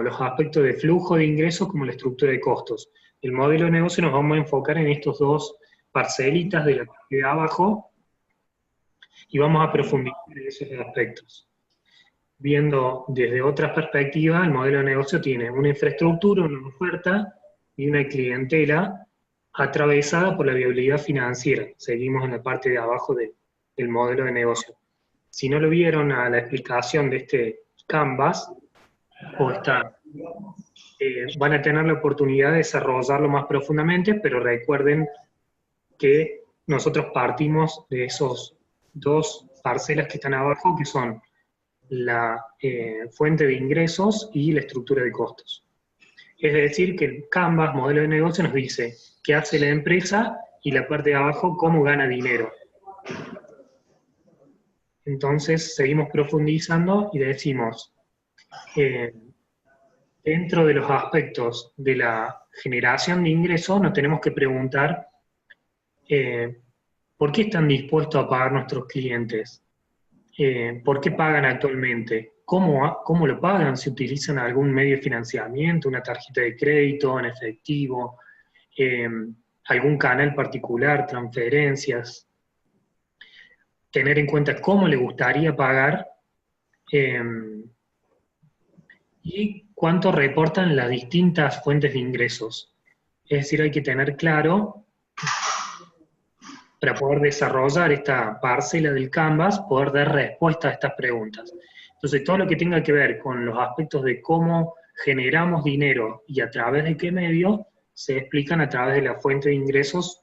los aspectos de flujo de ingresos como la estructura de costos. El modelo de negocio nos vamos a enfocar en estos dos parcelitas de la parte de abajo y vamos a profundizar en esos aspectos. Viendo desde otras perspectivas, el modelo de negocio tiene una infraestructura, una oferta y una clientela atravesada por la viabilidad financiera. Seguimos en la parte de abajo del modelo de negocio. Si no lo vieron a la explicación de este Canvas, van a tener la oportunidad de desarrollarlo más profundamente, pero recuerden que nosotros partimos de esos dos parcelas que están abajo, que son la fuente de ingresos y la estructura de costos. Es decir, que el Canvas, modelo de negocio, nos dice qué hace la empresa y la parte de abajo, cómo gana dinero. Entonces, seguimos profundizando y decimos, dentro de los aspectos de la generación de ingresos, nos tenemos que preguntar ¿por qué están dispuestos a pagar nuestros clientes? ¿Por qué pagan actualmente? ¿Cómo lo pagan? ¿Si utilizan algún medio de financiamiento, una tarjeta de crédito en efectivo, algún canal particular, transferencias? Tener en cuenta cómo le gustaría pagar y cuánto reportan las distintas fuentes de ingresos. Es decir, hay que tener claro, para poder desarrollar esta parcela del Canvas, poder dar respuesta a estas preguntas. Entonces, todo lo que tenga que ver con los aspectos de cómo generamos dinero y a través de qué medio, se explican a través de la fuente de ingresos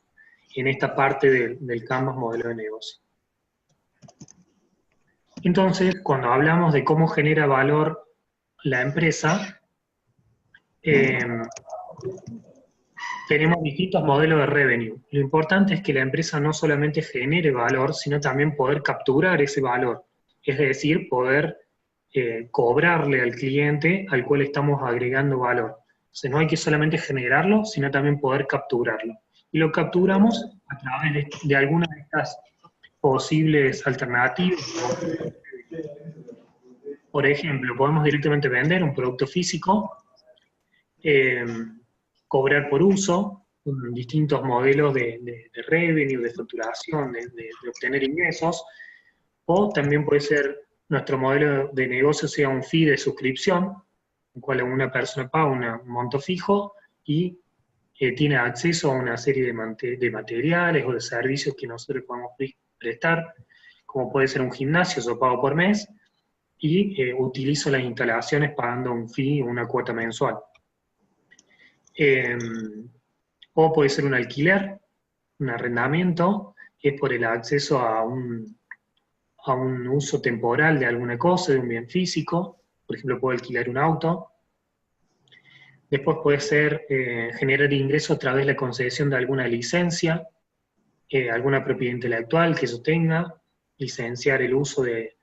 en esta parte del Canvas modelo de negocio. Entonces, cuando hablamos de cómo genera valor la empresa, tenemos distintos modelos de revenue. Lo importante es que la empresa no solamente genere valor, sino también poder capturar ese valor. Es decir, poder cobrarle al cliente al cual estamos agregando valor. Entonces no hay que solamente generarlo, sino también poder capturarlo. Y lo capturamos a través de algunas de estas posibles alternativas. Por ejemplo, podemos directamente vender un producto físico, cobrar por uso, distintos modelos de revenue, de facturación, de obtener ingresos, o también puede ser nuestro modelo de negocio sea un fee de suscripción, en el cual una persona paga un monto fijo y tiene acceso a una serie de materiales o de servicios que nosotros podemos prestar, como puede ser un gimnasio, yo pago por mes, y utilizo las instalaciones pagando un fee o una cuota mensual. O puede ser un alquiler, un arrendamiento, que es por el acceso a un uso temporal de alguna cosa, de un bien físico. Por ejemplo, puedo alquilar un auto. Después puede ser generar ingresos a través de la concesión de alguna licencia, alguna propiedad intelectual que yo tenga, licenciar el uso de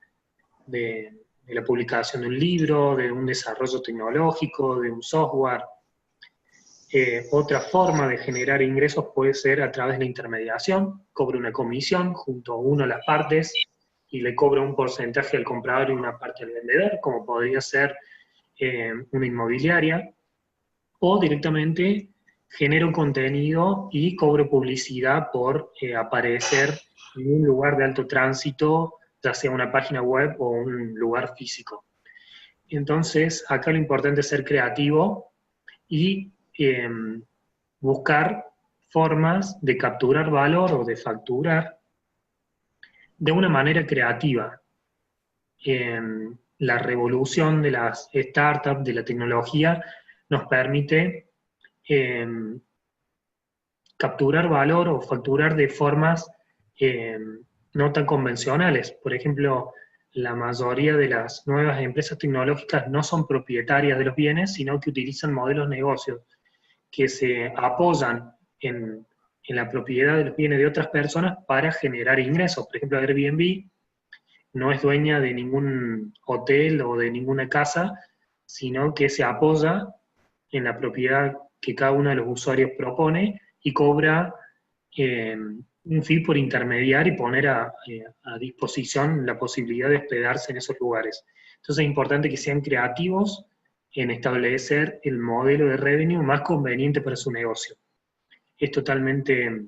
la publicación de un libro, de un desarrollo tecnológico, de un software. Otra forma de generar ingresos puede ser a través de la intermediación. Cobro una comisión junto a una de las partes y le cobro un porcentaje al comprador y una parte al vendedor, como podría ser una inmobiliaria. O directamente genero contenido y cobro publicidad por aparecer en un lugar de alto tránsito, ya sea una página web o un lugar físico. Entonces, acá lo importante es ser creativo y buscar formas de capturar valor o de facturar de una manera creativa. La revolución de las startups, de la tecnología, nos permite capturar valor o facturar de formas no tan convencionales. Por ejemplo, la mayoría de las nuevas empresas tecnológicas no son propietarias de los bienes, sino que utilizan modelos de negocios que se apoyan en la propiedad de los bienes de otras personas para generar ingresos. Por ejemplo, Airbnb no es dueña de ningún hotel o de ninguna casa, sino que se apoya en la propiedad que cada uno de los usuarios propone y cobra un fee por intermediar y poner a disposición la posibilidad de hospedarse en esos lugares. Entonces es importante que sean creativos en establecer el modelo de revenue más conveniente para su negocio. Es totalmente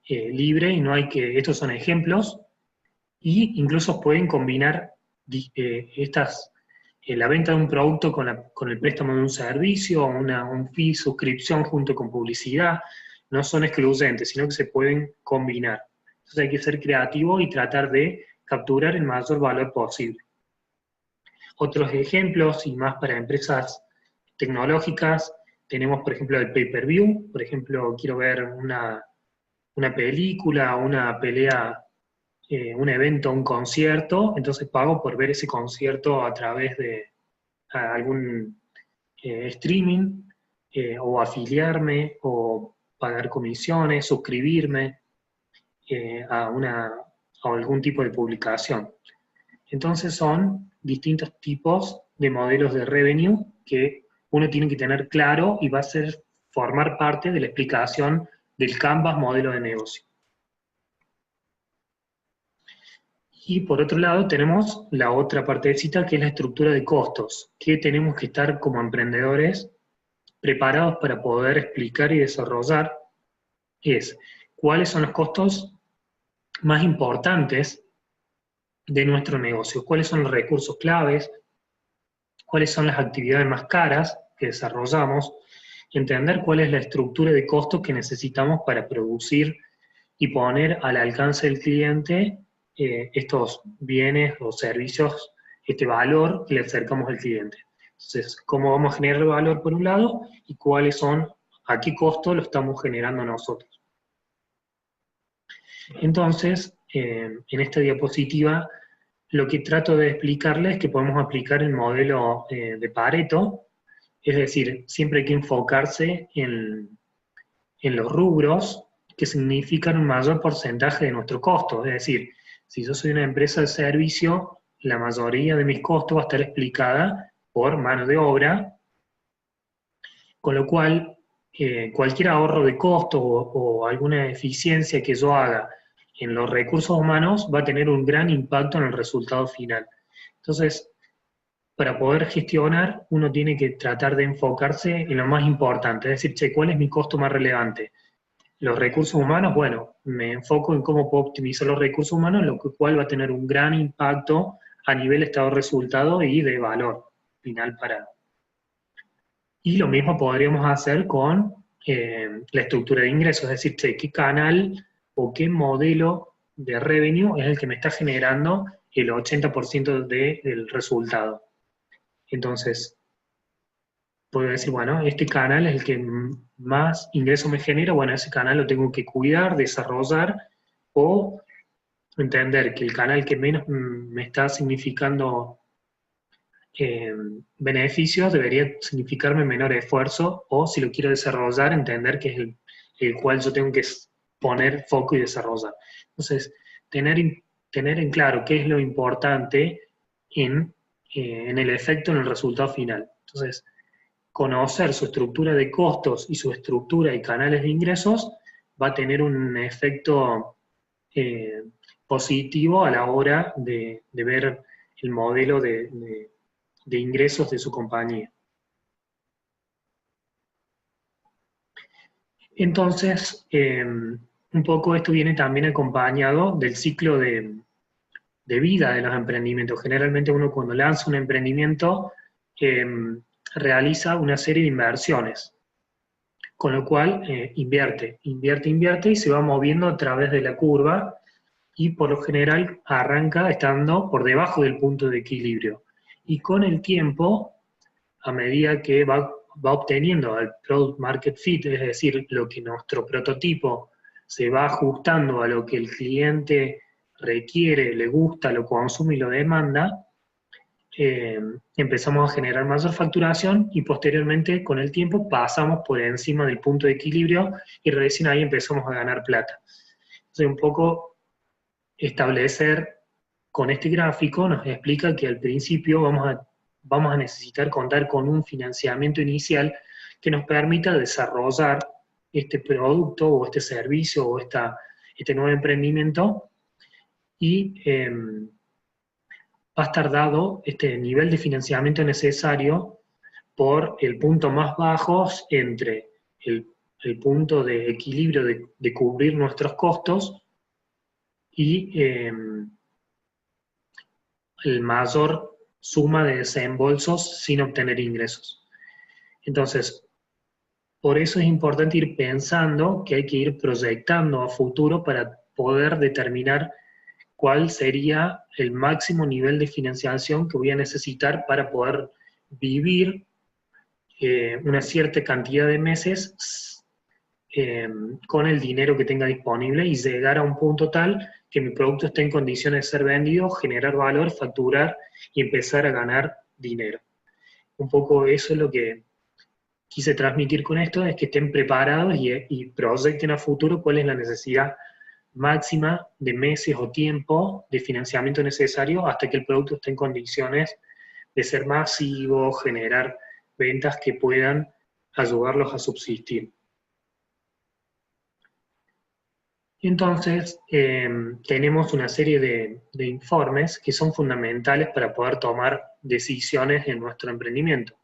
libre y no hay que, estos son ejemplos, y incluso pueden combinar la venta de un producto con el préstamo de un servicio, un fee, suscripción junto con publicidad. No son excluyentes, sino que se pueden combinar. Entonces hay que ser creativo y tratar de capturar el mayor valor posible. Otros ejemplos, y más para empresas tecnológicas, tenemos por ejemplo el pay-per-view. Por ejemplo, quiero ver una película, una pelea, un evento, un concierto, entonces pago por ver ese concierto a través de algún streaming, o afiliarme, o pagar comisiones, suscribirme a algún tipo de publicación. Entonces son distintos tipos de modelos de revenue que uno tiene que tener claro y va a formar parte de la explicación del Canvas modelo de negocio. Y por otro lado tenemos la otra partecita, que es la estructura de costos, que tenemos que estar como emprendedores preparados para poder explicar y desarrollar. Es cuáles son los costos más importantes de nuestro negocio, cuáles son los recursos claves, cuáles son las actividades más caras que desarrollamos, entender cuál es la estructura de costos que necesitamos para producir y poner al alcance del cliente estos bienes o servicios, este valor que le acercamos al cliente. Entonces, ¿cómo vamos a generar valor por un lado? Y cuáles son, a qué costo lo estamos generando nosotros. Entonces, en esta diapositiva, lo que trato de explicarles es que podemos aplicar el modelo de Pareto, es decir, siempre hay que enfocarse en los rubros que significan un mayor porcentaje de nuestro costo. Es decir, si yo soy una empresa de servicio, la mayoría de mis costos va a estar explicada por mano de obra, con lo cual cualquier ahorro de costo o alguna eficiencia que yo haga en los recursos humanos va a tener un gran impacto en el resultado final. Entonces, para poder gestionar, uno tiene que tratar de enfocarse en lo más importante, es decir, che, ¿cuál es mi costo más relevante? Los recursos humanos, bueno, me enfoco en cómo puedo optimizar los recursos humanos, lo cual va a tener un gran impacto a nivel estado-resultado y de valor final para. Y lo mismo podríamos hacer con la estructura de ingresos, es decir, che, qué canal o qué modelo de revenue es el que me está generando el 80% del resultado. Entonces, puedo decir, bueno, este canal es el que más ingreso me genera, bueno, ese canal lo tengo que cuidar, desarrollar, o entender que el canal que menos me está significando beneficios debería significarme menor esfuerzo, o si lo quiero desarrollar, entender que es el cual yo tengo que poner foco y desarrollar. Entonces, tener en claro qué es lo importante en el efecto, en el resultado final. Entonces, conocer su estructura de costos y su estructura y canales de ingresos va a tener un efecto positivo a la hora de ver el modelo de ingresos de su compañía. Entonces, un poco esto viene también acompañado del ciclo de vida de los emprendimientos. Generalmente uno cuando lanza un emprendimiento realiza una serie de inversiones, con lo cual invierte y se va moviendo a través de la curva, y por lo general arranca estando por debajo del punto de equilibrio. Y con el tiempo, a medida que va obteniendo el product market fit, es decir, lo que nuestro prototipo se va ajustando a lo que el cliente requiere, le gusta, lo consume y lo demanda, empezamos a generar mayor facturación y posteriormente con el tiempo pasamos por encima del punto de equilibrio y recién ahí empezamos a ganar plata. Entonces un poco establecer con este gráfico nos explica que al principio vamos a necesitar contar con un financiamiento inicial que nos permita desarrollar este producto o este servicio o este nuevo emprendimiento, y va a estar dado este nivel de financiamiento necesario por el punto más bajo entre el punto de equilibrio de cubrir nuestros costos y el mayor suma de desembolsos sin obtener ingresos. Entonces, por eso es importante ir pensando que hay que ir proyectando a futuro para poder determinar cuál sería el máximo nivel de financiación que voy a necesitar para poder vivir una cierta cantidad de meses con el dinero que tenga disponible y llegar a un punto tal que mi producto esté en condiciones de ser vendido, generar valor, facturar y empezar a ganar dinero. Un poco eso es lo que quise transmitir con esto, es que estén preparados y proyecten a futuro cuál es la necesidad máxima de meses o tiempo de financiamiento necesario hasta que el producto esté en condiciones de ser masivo, generar ventas que puedan ayudarlos a subsistir. Entonces, tenemos una serie de informes que son fundamentales para poder tomar decisiones en nuestro emprendimiento.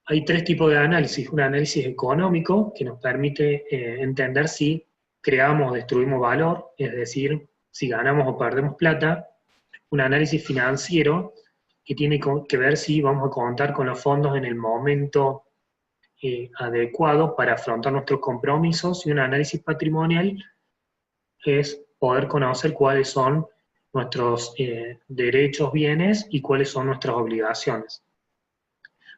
Hay tres tipos de análisis. Un análisis económico que nos permite entender si creamos o destruimos valor, es decir, si ganamos o perdemos plata. Un análisis financiero que tiene que ver si vamos a contar con los fondos en el momento adecuado para afrontar nuestros compromisos. Y un análisis patrimonial es poder conocer cuáles son nuestros derechos, bienes y cuáles son nuestras obligaciones.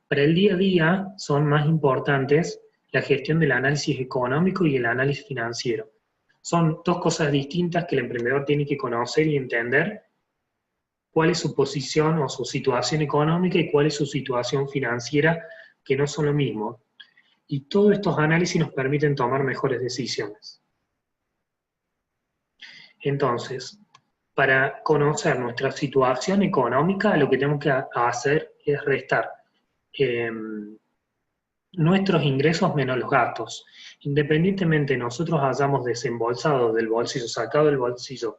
Para el día a día son más importantes la gestión del análisis económico y el análisis financiero. Son dos cosas distintas que el emprendedor tiene que conocer y entender cuál es su posición o su situación económica y cuál es su situación financiera, que no son lo mismo. Y todos estos análisis nos permiten tomar mejores decisiones. Entonces, para conocer nuestra situación económica, lo que tenemos que hacer es restar nuestros ingresos menos los gastos. Independientemente nosotros hayamos desembolsado del bolsillo, sacado del bolsillo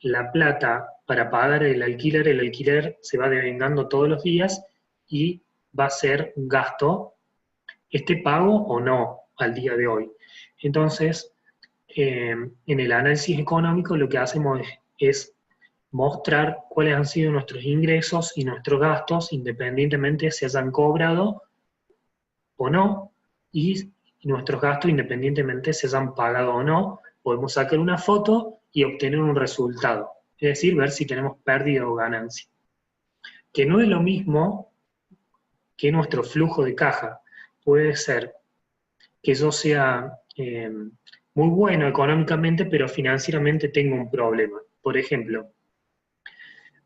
la plata para pagar el alquiler se va devengando todos los días y va a ser un gasto, esté pago o no al día de hoy. Entonces, en el análisis económico lo que hacemos es mostrar cuáles han sido nuestros ingresos y nuestros gastos, independientemente si hayan cobrado o no, y nuestros gastos, independientemente si hayan pagado o no. Podemos sacar una foto y obtener un resultado, es decir, ver si tenemos pérdida o ganancia. Que no es lo mismo que nuestro flujo de caja. Puede ser que yo sea muy bueno económicamente, pero financieramente tengo un problema. Por ejemplo,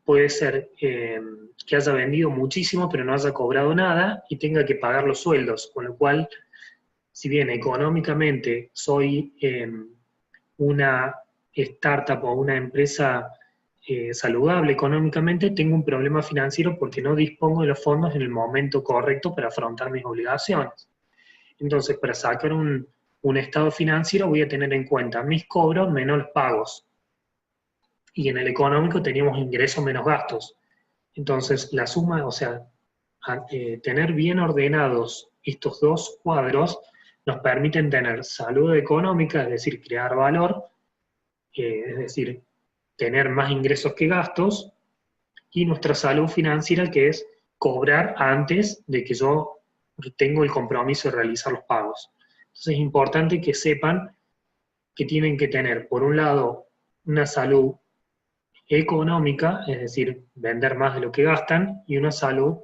puede ser que haya vendido muchísimo, pero no haya cobrado nada y tenga que pagar los sueldos, con lo cual, si bien económicamente soy una startup o una empresa saludable económicamente, tengo un problema financiero porque no dispongo de los fondos en el momento correcto para afrontar mis obligaciones. Entonces, para sacar un estado financiero voy a tener en cuenta mis cobros menos los pagos. Y en el económico teníamos ingresos menos gastos. Entonces, la suma, o sea, tener bien ordenados estos dos cuadros nos permiten tener salud económica, es decir, crear valor, es decir, tener más ingresos que gastos, y nuestra salud financiera, que es cobrar antes de que yo tengo el compromiso de realizar los pagos. Entonces es importante que sepan que tienen que tener, por un lado, una salud económica, es decir, vender más de lo que gastan, y una salud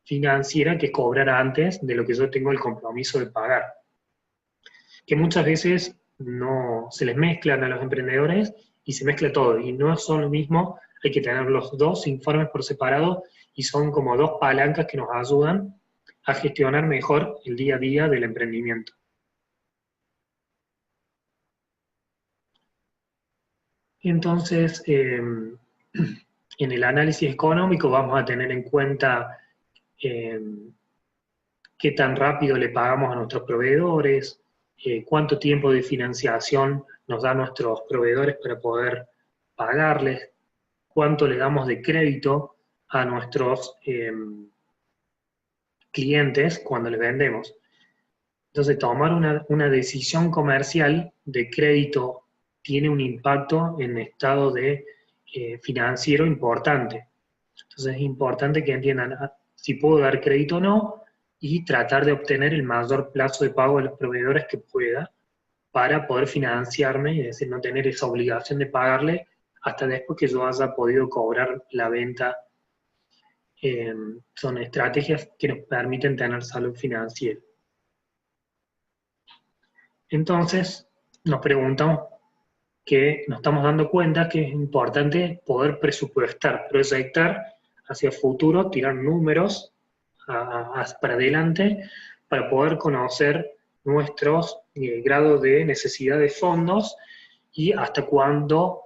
financiera, que es cobrar antes de lo que yo tengo el compromiso de pagar. Que muchas veces no se les mezclan a los emprendedores y se mezcla todo, y no son lo mismo, hay que tener los dos informes por separado y son como dos palancas que nos ayudan a gestionar mejor el día a día del emprendimiento. Entonces, en el análisis económico vamos a tener en cuenta qué tan rápido le pagamos a nuestros proveedores, cuánto tiempo de financiación nos dan nuestros proveedores para poder pagarles, cuánto le damos de crédito a nuestros clientes cuando les vendemos. Entonces, tomar una decisión comercial de crédito tiene un impacto en estado de financiero importante. Entonces, es importante que entiendan si puedo dar crédito o no y tratar de obtener el mayor plazo de pago de los proveedores que pueda para poder financiarme, es decir, no tener esa obligación de pagarle hasta después que yo haya podido cobrar la venta. Son estrategias que nos permiten tener salud financiera. Entonces, nos preguntamos que nos estamos dando cuenta que es importante poder presupuestar, proyectar hacia el futuro, tirar números para adelante para poder conocer nuestros grados de necesidad de fondos y hasta cuándo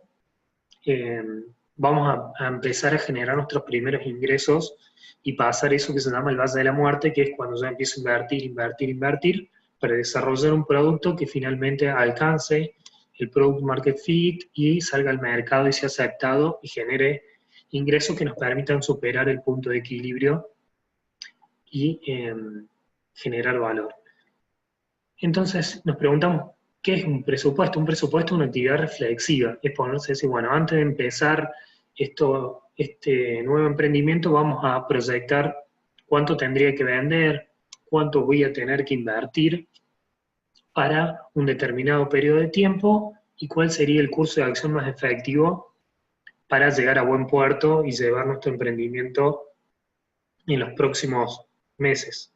vamos a empezar a generar nuestros primeros ingresos y pasar eso que se llama el valle de la muerte, que es cuando ya empiezo a invertir, invertir, invertir, para desarrollar un producto que finalmente alcance el product market fit y salga al mercado y sea aceptado y genere ingresos que nos permitan superar el punto de equilibrio y generar valor. Entonces nos preguntamos, ¿qué es un presupuesto? Un presupuesto es una actividad reflexiva, es ponerse a decir, bueno, antes de empezar este nuevo emprendimiento vamos a proyectar cuánto tendría que vender, cuánto voy a tener que invertir para un determinado periodo de tiempo y cuál sería el curso de acción más efectivo para llegar a buen puerto y llevar nuestro emprendimiento en los próximos meses.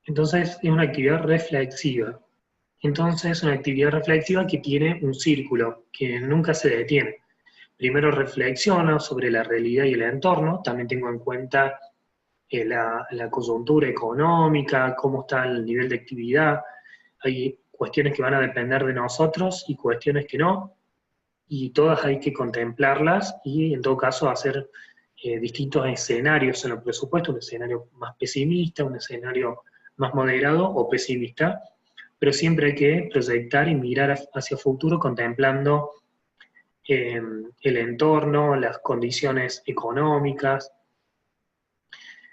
Entonces, es una actividad reflexiva. Entonces, es una actividad reflexiva que tiene un círculo, que nunca se detiene. Primero reflexiono sobre la realidad y el entorno, también tengo en cuenta la coyuntura económica, cómo está el nivel de actividad. Hay cuestiones que van a depender de nosotros y cuestiones que no, y todas hay que contemplarlas y en todo caso hacer distintos escenarios en el presupuesto, un escenario más pesimista, un escenario más moderado o pesimista, pero siempre hay que proyectar y mirar hacia el futuro contemplando el entorno, las condiciones económicas.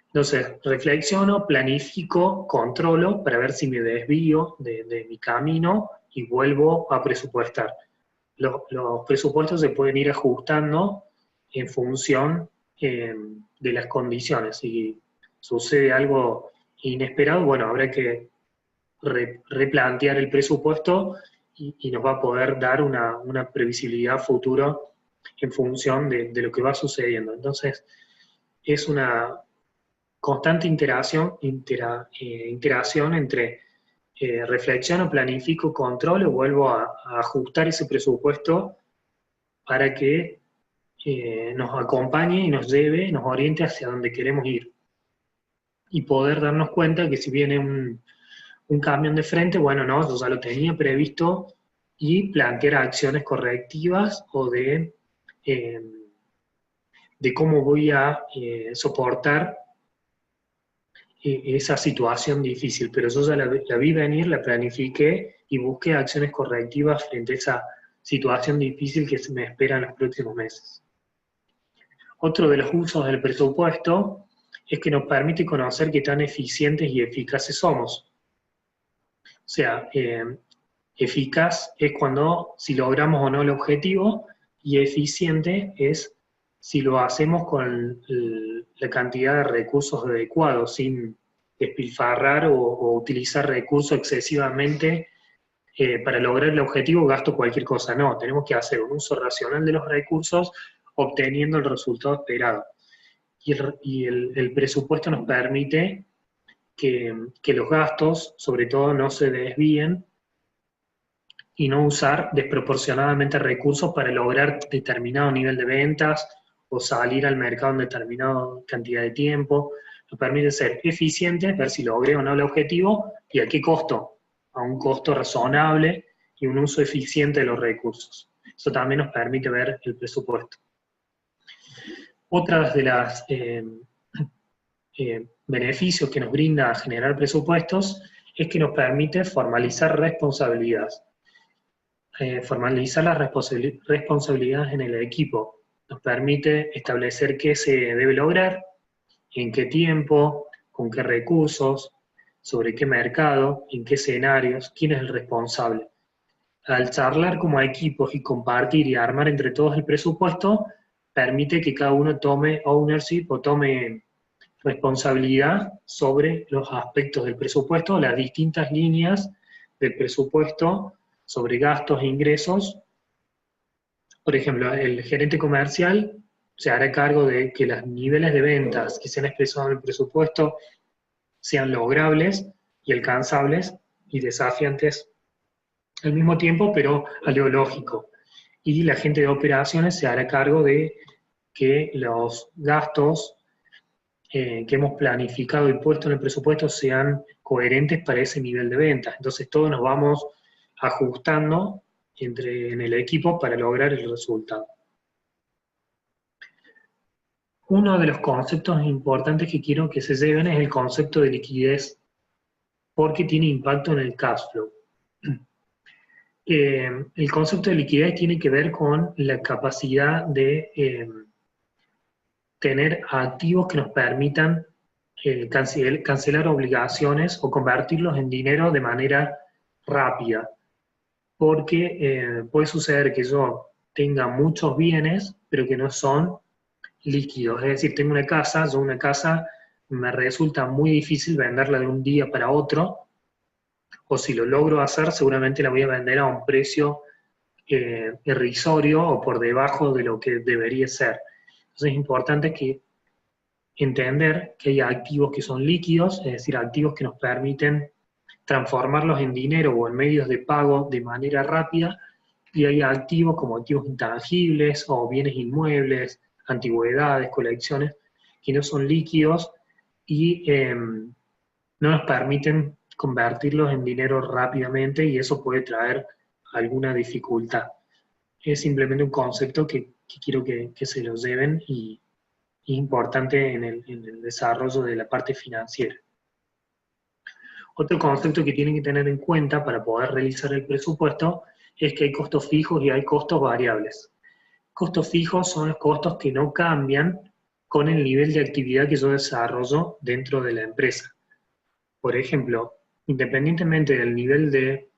Entonces, reflexiono, planifico, controlo para ver si me desvío de mi camino y vuelvo a presupuestar. Los presupuestos se pueden ir ajustando en función de las condiciones. Si sucede algo inesperado, bueno, habrá que replantear el presupuesto y nos va a poder dar una previsibilidad futuro en función de lo que va sucediendo. Entonces, es una constante interacción entre reflexiono, planifico, controlo, vuelvo a ajustar ese presupuesto para que nos acompañe y nos lleve, nos oriente hacia donde queremos ir. Y poder darnos cuenta que si viene un camión de frente, bueno, no, yo ya lo tenía previsto y plantear acciones correctivas o de cómo voy a soportar esa situación difícil, pero yo ya la vi venir, la planifiqué y busqué acciones correctivas frente a esa situación difícil que se me espera en los próximos meses. Otro de los usos del presupuesto es que nos permite conocer qué tan eficientes y eficaces somos. O sea, eficaz es si logramos o no el objetivo, y eficiente es si lo hacemos con la cantidad de recursos adecuados, sin despilfarrar o utilizar recursos excesivamente para lograr el objetivo, gasto cualquier cosa. No, tenemos que hacer un uso racional de los recursos obteniendo el resultado esperado. Y el presupuesto nos permite que los gastos, sobre todo, no se desvíen y no usar desproporcionadamente recursos para lograr determinado nivel de ventas o salir al mercado en determinada cantidad de tiempo. Nos permite ser eficientes, ver si logré o no el objetivo y a qué costo, a un costo razonable y un uso eficiente de los recursos. Eso también nos permite ver el presupuesto. Otras de las beneficios que nos brinda generar presupuestos es que nos permite formalizar responsabilidades. Formalizar las responsabilidades en el equipo. Nos permite establecer qué se debe lograr, en qué tiempo, con qué recursos, sobre qué mercado, en qué escenarios, quién es el responsable. Al charlar como equipos y compartir y armar entre todos el presupuesto, permite que cada uno tome ownership o tome responsabilidad sobre los aspectos del presupuesto, las distintas líneas del presupuesto, sobre gastos e ingresos. Por ejemplo, el gerente comercial se hará cargo de que los niveles de ventas que se han expresado en el presupuesto sean logrables y alcanzables y desafiantes al mismo tiempo, pero a lo lógico. Y la gente de operaciones se hará cargo de que los gastos que hemos planificado y puesto en el presupuesto sean coherentes para ese nivel de ventas. Entonces todos nos vamos ajustando en el equipo para lograr el resultado. Uno de los conceptos importantes que quiero que se lleven es el concepto de liquidez, porque tiene impacto en el cash flow. El concepto de liquidez tiene que ver con la capacidad de tener activos que nos permitan cancelar obligaciones o convertirlos en dinero de manera rápida, porque puede suceder que yo tenga muchos bienes, pero que no son líquidos. Es decir, tengo una casa, yo una casa me resulta muy difícil venderla de un día para otro, o si lo logro hacer, seguramente la voy a vender a un precio irrisorio o por debajo de lo que debería ser. Entonces es importante entender que hay activos que son líquidos, es decir, activos que nos permiten transformarlos en dinero o en medios de pago de manera rápida, y hay activos como activos intangibles o bienes inmuebles, antigüedades, colecciones, que no son líquidos y no nos permiten convertirlos en dinero rápidamente, y eso puede traer alguna dificultad. Es simplemente un concepto que quiero que se lo lleven y es importante en el desarrollo de la parte financiera. Otro concepto que tienen que tener en cuenta para poder realizar el presupuesto es que hay costos fijos y hay costos variables. Costos fijos son los costos que no cambian con el nivel de actividad que yo desarrollo dentro de la empresa. Por ejemplo, independientemente del nivel de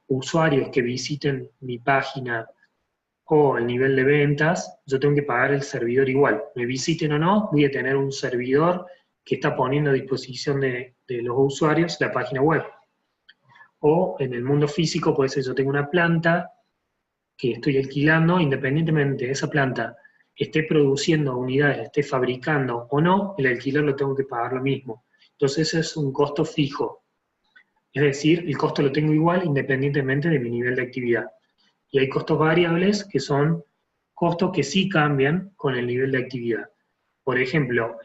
usuarios que visiten mi página o el nivel de ventas, yo tengo que pagar el servidor igual. Me visiten o no, voy a tener un servidor que está poniendo a disposición de los usuarios la página web. O en el mundo físico puede ser, yo tengo una planta que estoy alquilando, independientemente de esa planta esté produciendo unidades, esté fabricando o no, el alquiler lo tengo que pagar lo mismo. Entonces ese es un costo fijo. Es decir, el costo lo tengo igual independientemente de mi nivel de actividad. Y hay costos variables que son costos que sí cambian con el nivel de actividad. Por ejemplo,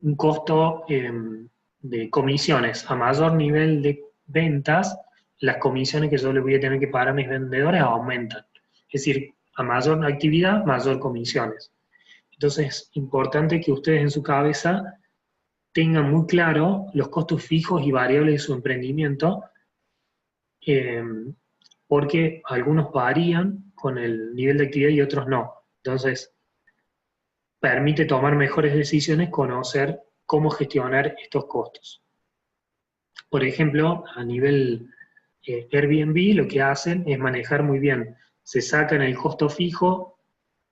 un costo de comisiones. A mayor nivel de ventas, las comisiones que yo le voy a tener que pagar a mis vendedores aumentan. Es decir, a mayor actividad, mayor comisiones. Entonces es importante que ustedes en su cabeza tengan muy claro los costos fijos y variables de su emprendimiento, porque algunos varían con el nivel de actividad y otros no. Entonces, permite tomar mejores decisiones, conocer cómo gestionar estos costos. Por ejemplo, a nivel Airbnb, lo que hacen es manejar muy bien. Se sacan el costo fijo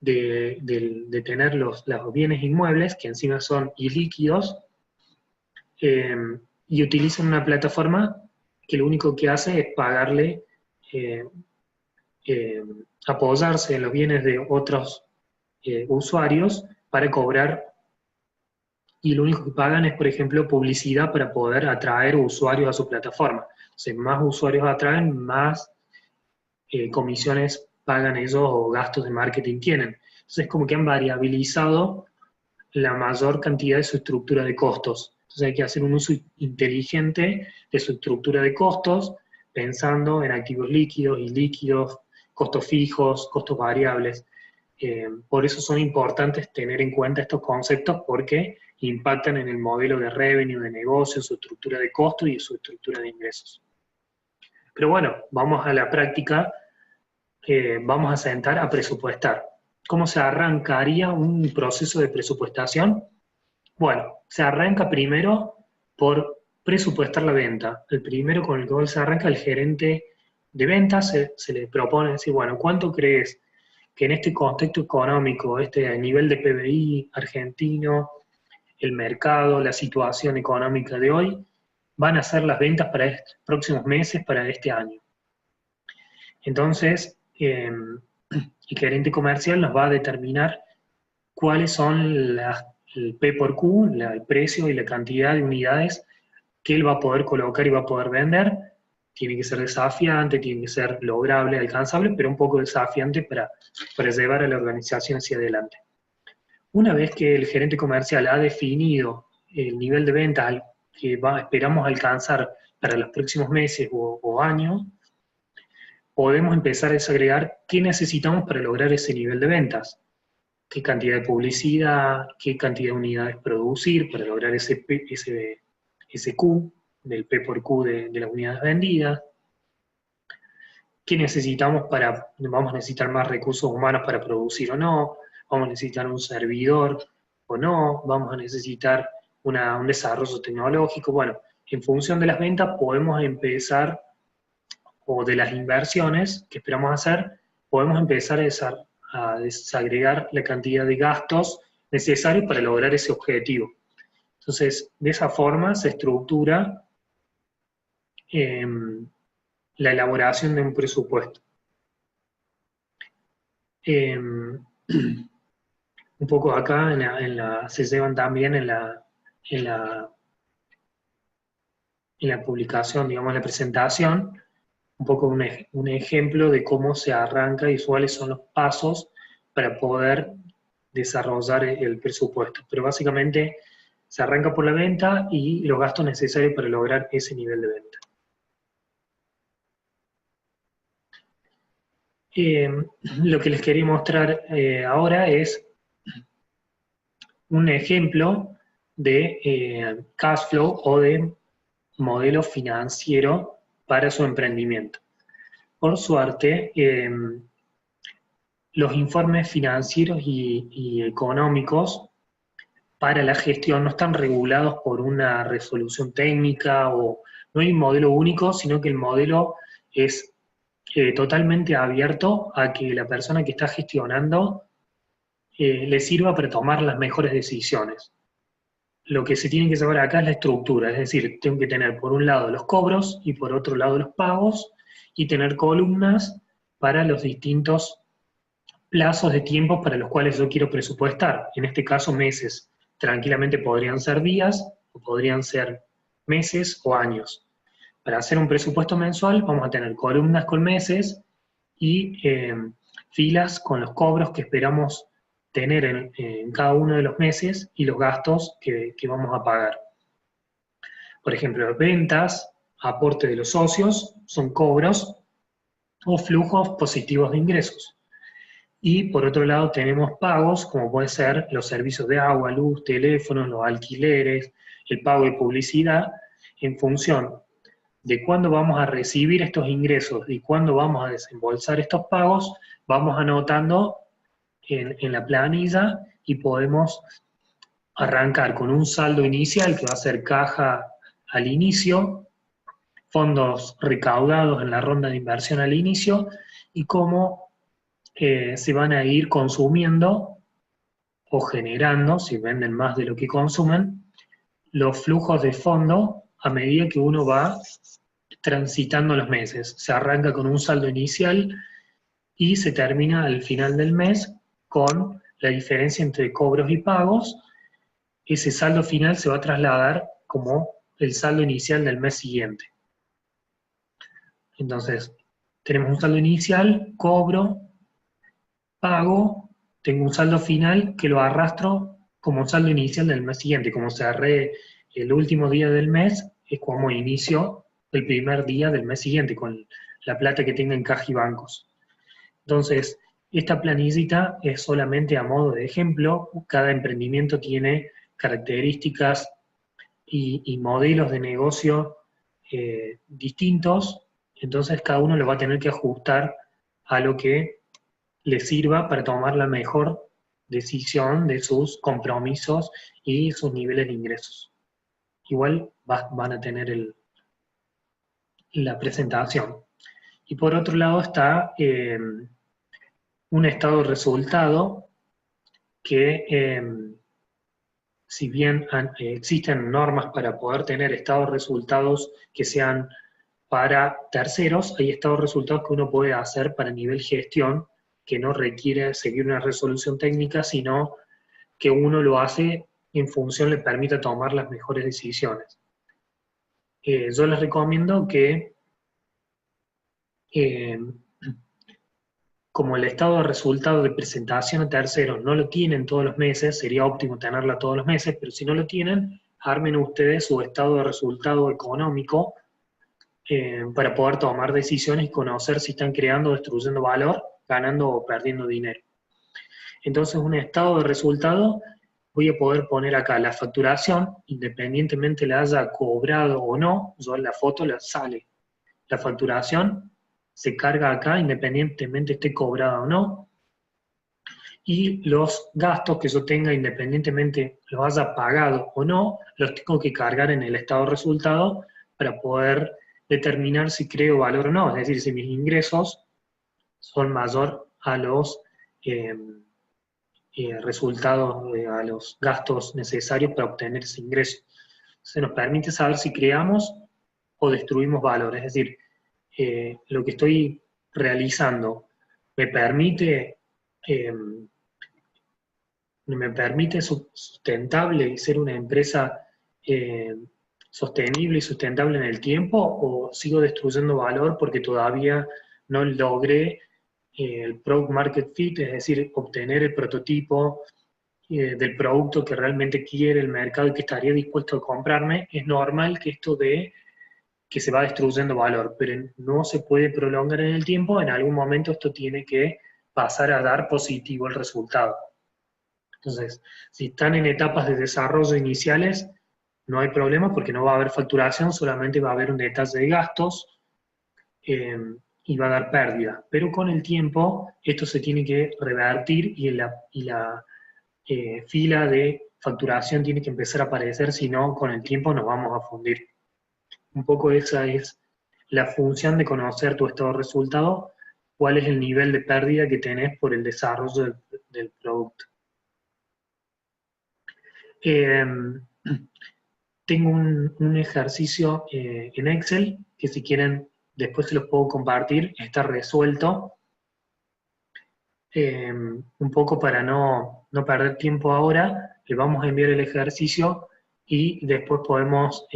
de tener los bienes inmuebles, que encima son ilíquidos, y utilizan una plataforma que lo único que hace es pagarle, apoyarse en los bienes de otros usuarios para cobrar, y lo único que pagan es, por ejemplo, publicidad para poder atraer usuarios a su plataforma. Entonces, más usuarios atraen, más comisiones pagan ellos o gastos de marketing tienen. Entonces, como que han variabilizado la mayor cantidad de su estructura de costos. Entonces hay que hacer un uso inteligente de su estructura de costos, pensando en activos líquidos, ilíquidos, costos fijos, costos variables. Por eso son importantes tener en cuenta estos conceptos, porque impactan en el modelo de revenue, de negocio, su estructura de costos y su estructura de ingresos. Pero bueno, vamos a la práctica, vamos a sentar a presupuestar. ¿Cómo se arrancaría un proceso de presupuestación? Bueno, se arranca primero por presupuestar la venta. El primero con el que se arranca, el gerente de ventas, se le propone decir, bueno, ¿cuánto crees que en este contexto económico, este nivel de PBI argentino, el mercado, la situación económica de hoy, van a ser las ventas para estos próximos meses, para este año? Entonces, el gerente comercial nos va a determinar cuáles son el P por Q, el precio y la cantidad de unidades que él va a poder colocar y va a poder vender. Tiene que ser desafiante, tiene que ser lograble, alcanzable, pero un poco desafiante para llevar a la organización hacia adelante. Una vez que el gerente comercial ha definido el nivel de venta al que esperamos alcanzar para los próximos meses o años, podemos empezar a desagregar qué necesitamos para lograr ese nivel de ventas. Qué cantidad de publicidad, qué cantidad de unidades producir para lograr ese Q, del P por Q de las unidades vendidas. ¿Qué necesitamos vamos a necesitar más recursos humanos para producir o no? ¿Vamos a necesitar un servidor o no? ¿Vamos a necesitar un desarrollo tecnológico? Bueno, en función de las ventas podemos empezar, o de las inversiones que esperamos hacer, podemos empezar a desagregar la cantidad de gastos necesarios para lograr ese objetivo. Entonces, de esa forma se estructura la elaboración de un presupuesto. Un poco acá se llevan también en la publicación, digamos, la presentación, un poco un ejemplo de cómo se arranca y cuáles son los pasos para poder desarrollar el presupuesto. Pero básicamente se arranca por la venta y los gastos necesarios para lograr ese nivel de venta. Lo que les quería mostrar ahora es un ejemplo de cash flow o de modelo financiero para su emprendimiento. Por suerte, los informes financieros y económicos para la gestión no están regulados por una resolución técnica, o no hay un modelo único, sino que el modelo es totalmente abierto a que la persona que está gestionando le sirva para tomar las mejores decisiones. Lo que se tiene que saber acá es la estructura, es decir, tengo que tener por un lado los cobros y por otro lado los pagos, y tener columnas para los distintos plazos de tiempo para los cuales yo quiero presupuestar. En este caso, meses. Tranquilamente podrían ser días, o podrían ser meses o años. Para hacer un presupuesto mensual vamos a tener columnas con meses y filas con los cobros que esperamos tener en cada uno de los meses y los gastos que vamos a pagar. Por ejemplo, ventas, aporte de los socios, son cobros o flujos positivos de ingresos. Y por otro lado tenemos pagos, como pueden ser los servicios de agua, luz, teléfono, los alquileres, el pago de publicidad, en función de cuándo vamos a recibir estos ingresos y cuándo vamos a desembolsar estos pagos, vamos anotando en la planilla y podemos arrancar con un saldo inicial que va a ser caja al inicio, fondos recaudados en la ronda de inversión al inicio, y cómo se van a ir consumiendo o generando, si venden más de lo que consumen, los flujos de fondo a medida que uno va transitando los meses. Se arranca con un saldo inicial y se termina al final del mes con la diferencia entre cobros y pagos. Ese saldo final se va a trasladar como el saldo inicial del mes siguiente. Entonces, tenemos un saldo inicial, cobro, pago, tengo un saldo final que lo arrastro como un saldo inicial del mes siguiente. Como cerré el último día del mes, es como inicio el primer día del mes siguiente, con la plata que tenga en caja y bancos. Entonces, esta planillita es solamente a modo de ejemplo. Cada emprendimiento tiene características y modelos de negocio distintos, entonces cada uno lo va a tener que ajustar a lo que le sirva para tomar la mejor decisión de sus compromisos y sus niveles de ingresos. Igual van a tener la presentación. Y por otro lado está un estado de resultado que, si bien existen normas para poder tener estados de resultados que sean para terceros, hay estados de resultados que uno puede hacer para nivel gestión, que no requiere seguir una resolución técnica, sino que uno lo hace en función, le permita tomar las mejores decisiones. Yo les recomiendo que, como el estado de resultado de presentación a terceros no lo tienen todos los meses, sería óptimo tenerla todos los meses, pero si no lo tienen, armen ustedes su estado de resultado económico para poder tomar decisiones y conocer si están creando o destruyendo valor, ganando o perdiendo dinero. Entonces, un estado de resultado, voy a poder poner acá la facturación, independientemente la haya cobrado o no, yo en la foto la sale. La facturación se carga acá independientemente esté cobrada o no, y los gastos que yo tenga independientemente los haya pagado o no, los tengo que cargar en el estado de resultado para poder determinar si creo valor o no, es decir, si mis ingresos son mayor a los resultados, a los gastos necesarios para obtener ese ingreso. Se nos permite saber si creamos o destruimos valor, es decir, lo que estoy realizando me permite sustentable y ser una empresa sostenible y sustentable en el tiempo, o sigo destruyendo valor porque todavía no logré el product market fit, es decir, obtener el prototipo del producto que realmente quiere el mercado y que estaría dispuesto a comprarme. Es normal que esto de que se va destruyendo valor, pero no se puede prolongar en el tiempo, en algún momento esto tiene que pasar a dar positivo el resultado. Entonces, si están en etapas de desarrollo iniciales, no hay problema porque no va a haber facturación, solamente va a haber un detalle de gastos y va a dar pérdida. Pero con el tiempo esto se tiene que revertir y la fila de facturación tiene que empezar a aparecer, si no, con el tiempo nos vamos a fundir. Un poco esa es la función de conocer tu estado de resultado, cuál es el nivel de pérdida que tenés por el desarrollo del producto. Tengo un ejercicio en Excel que, si quieren, después se los puedo compartir, está resuelto. Un poco para no perder tiempo ahora, le vamos a enviar el ejercicio y después podemos,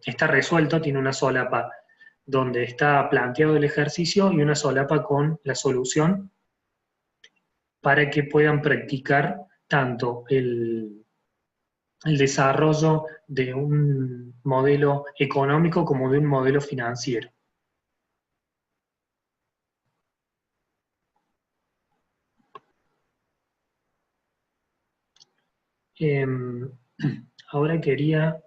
está resuelto, tiene una solapa donde está planteado el ejercicio y una solapa con la solución para que puedan practicar tanto el desarrollo de un modelo económico como de un modelo financiero. Ahora quería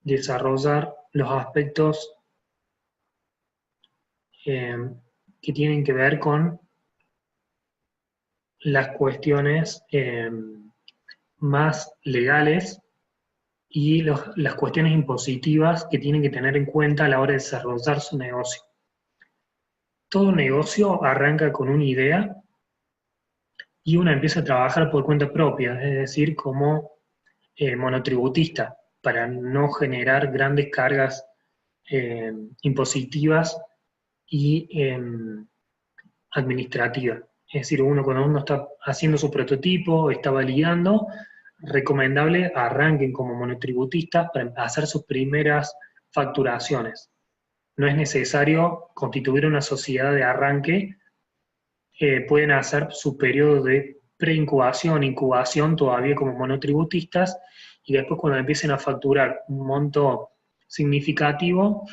desarrollar los aspectos que tienen que ver con las cuestiones más legales y las cuestiones impositivas que tienen que tener en cuenta a la hora de desarrollar su negocio. Todo negocio arranca con una idea y uno empieza a trabajar por cuenta propia, es decir, como monotributista, para no generar grandes cargas impositivas y administrativas. Es decir, cuando uno está haciendo su prototipo, está validando, recomendable arranquen como monotributistas para hacer sus primeras facturaciones. No es necesario constituir una sociedad de arranque, pueden hacer su periodo de preincubación, incubación todavía como monotributistas, y después cuando empiecen a facturar un monto significativo,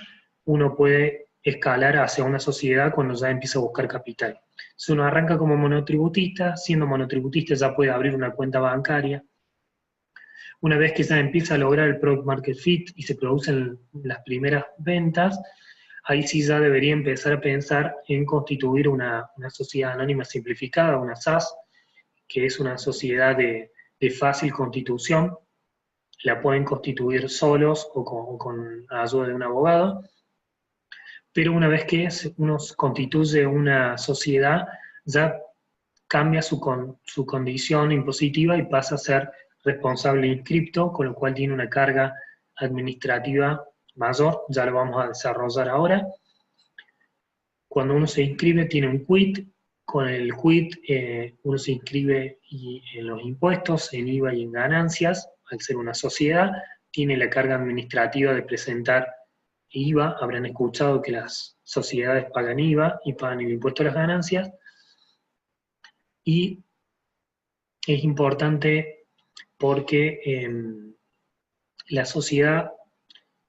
uno puede escalar hacia una sociedad cuando ya empieza a buscar capital. Si uno arranca como monotributista, siendo monotributista ya puede abrir una cuenta bancaria. Una vez que ya empieza a lograr el product market fit y se producen las primeras ventas, ahí sí ya debería empezar a pensar en constituir una sociedad anónima simplificada, una SAS, que es una sociedad de fácil constitución, la pueden constituir solos o con ayuda de un abogado, pero una vez que uno constituye una sociedad, ya cambia su condición impositiva y pasa a ser responsable inscripto, con lo cual tiene una carga administrativa mayor, ya lo vamos a desarrollar ahora. Cuando uno se inscribe tiene un quit, con el quit uno se inscribe en los impuestos, en IVA y en ganancias, al ser una sociedad, tiene la carga administrativa de presentar IVA, habrán escuchado que las sociedades pagan IVA y pagan el impuesto a las ganancias, y es importante porque la sociedad,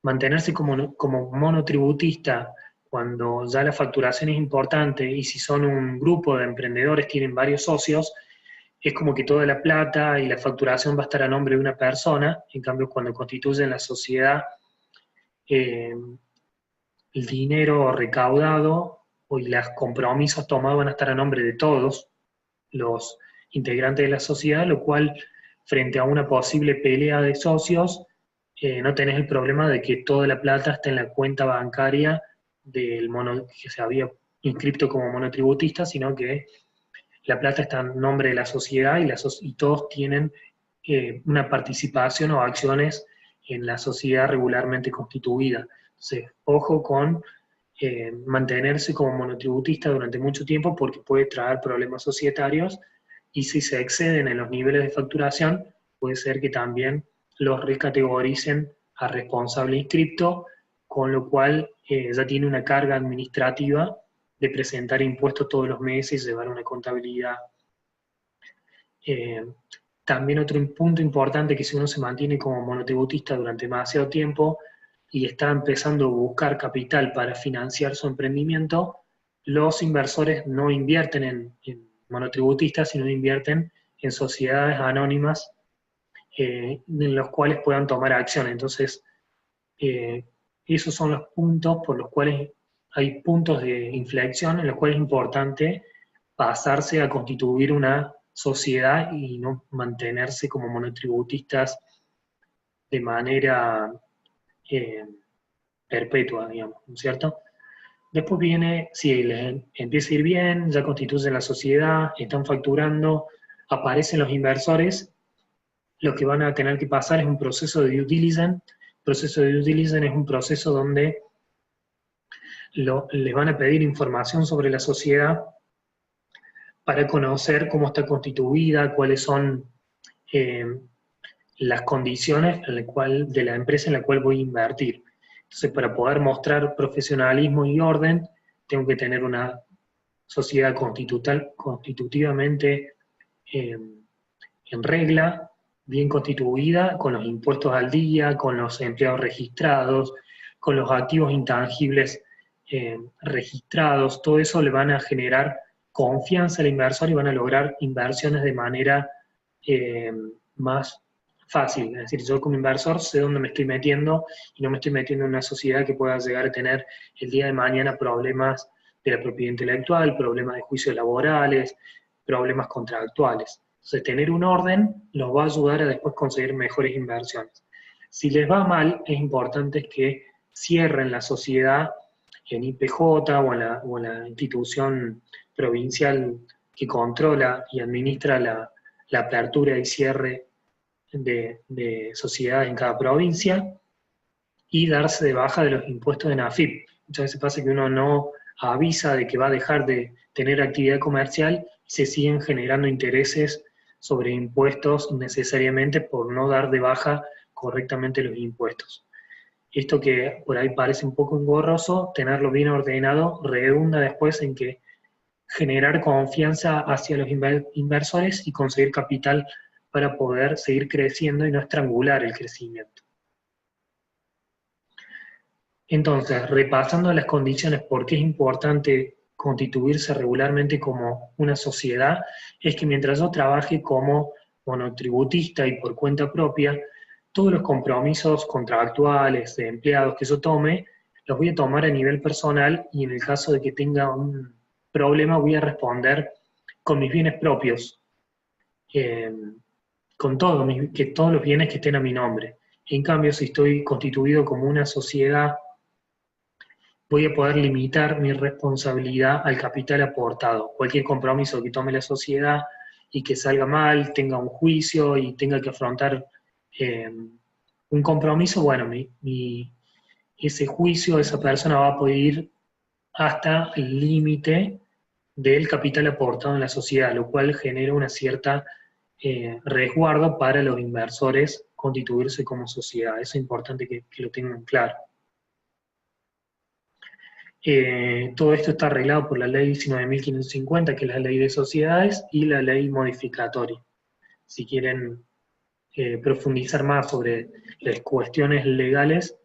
mantenerse como monotributista cuando ya la facturación es importante y si son un grupo de emprendedores, tienen varios socios, es como que toda la plata y la facturación va a estar a nombre de una persona. En cambio, cuando constituyen la sociedad, el dinero recaudado y los compromisos tomados van a estar a nombre de todos los integrantes de la sociedad, lo cual, frente a una posible pelea de socios, no tenés el problema de que toda la plata está en la cuenta bancaria del mono que se había inscrito como monotributista, sino que la plata está en nombre de la sociedad y todos tienen una participación o acciones en la sociedad regularmente constituida. Entonces, ojo con mantenerse como monotributista durante mucho tiempo porque puede traer problemas societarios, y si se exceden en los niveles de facturación, puede ser que también los recategoricen a responsable inscripto, con lo cual ya tiene una carga administrativa de presentar impuestos todos los meses y llevar una contabilidad. También otro punto importante, que si uno se mantiene como monotributista durante demasiado tiempo y está empezando a buscar capital para financiar su emprendimiento, los inversores no invierten en monotributistas, sino invierten en sociedades anónimas en los cuales puedan tomar acción. Entonces, esos son los puntos por los cuales hay puntos de inflexión en los cuales es importante pasarse a constituir una sociedad y no mantenerse como monotributistas de manera perpetua, digamos, ¿no es cierto? Después viene, si les empieza a ir bien, ya constituyen la sociedad, están facturando, aparecen los inversores, lo que van a tener que pasar es un proceso de due diligence. El proceso de due diligence es un proceso donde les van a pedir información sobre la sociedad para conocer cómo está constituida, cuáles son las condiciones de la empresa en la cual voy a invertir. Entonces, para poder mostrar profesionalismo y orden, tengo que tener una sociedad constitutivamente en regla, bien constituida, con los impuestos al día, con los empleados registrados, con los activos intangibles registrados. Todo eso le van a generar confianza al inversor y van a lograr inversiones de manera más fácil. Es decir, yo como inversor sé dónde me estoy metiendo y no me estoy metiendo en una sociedad que pueda llegar a tener el día de mañana problemas de la propiedad intelectual, problemas de juicios laborales, problemas contractuales. Entonces, tener un orden los va a ayudar a después conseguir mejores inversiones. Si les va mal, es importante que cierren la sociedad en IPJ o en la institución provincial que controla y administra la apertura y cierre de sociedades en cada provincia, y darse de baja de los impuestos de NAFIP. Muchas veces pasa que uno no avisa de que va a dejar de tener actividad comercial y se siguen generando intereses sobre impuestos necesariamente por no dar de baja correctamente los impuestos. Esto que por ahí parece un poco engorroso, tenerlo bien ordenado redunda después en que generar confianza hacia los inversores y conseguir capital para poder seguir creciendo y no estrangular el crecimiento. Entonces, repasando las condiciones por qué es importante constituirse regularmente como una sociedad, es que mientras yo trabaje como monotributista y por cuenta propia, todos los compromisos contractuales de empleados que yo tome, los voy a tomar a nivel personal, y en el caso de que tenga un problema voy a responder con mis bienes propios. eh, con todo, que todos los bienes que estén a mi nombre. En cambio, si estoy constituido como una sociedad, voy a poder limitar mi responsabilidad al capital aportado. Cualquier compromiso que tome la sociedad y que salga mal, tenga un juicio y tenga que afrontar un compromiso, bueno, ese juicio, esa persona va a poder ir hasta el límite del capital aportado en la sociedad, lo cual genera una cierta resguardo para los inversores constituirse como sociedad. Eso es importante que lo tengan claro. Todo esto está arreglado por la ley 19.550, que es la ley de sociedades, y la ley modificatoria. Si quieren profundizar más sobre las cuestiones legales,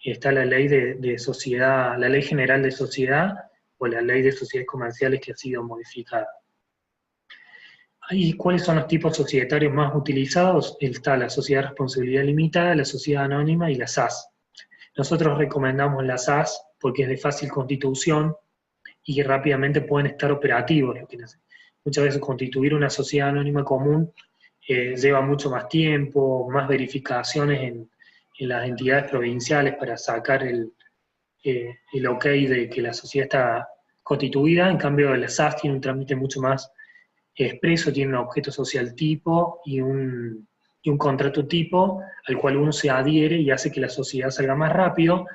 está la ley de sociedad, la ley general de sociedad o la ley de sociedades comerciales que ha sido modificada. ¿Y cuáles son los tipos societarios más utilizados? Está la sociedad de responsabilidad limitada, la sociedad anónima y la SAS. Nosotros recomendamos la SAS porque es de fácil constitución y que rápidamente pueden estar operativos. Muchas veces constituir una sociedad anónima común lleva mucho más tiempo, más verificaciones en las entidades provinciales para sacar el ok de que la sociedad está constituida. En cambio, la SAS tiene un trámite mucho más expreso, tiene un objeto social tipo y un contrato tipo al cual uno se adhiere y hace que la sociedad salga más rápido.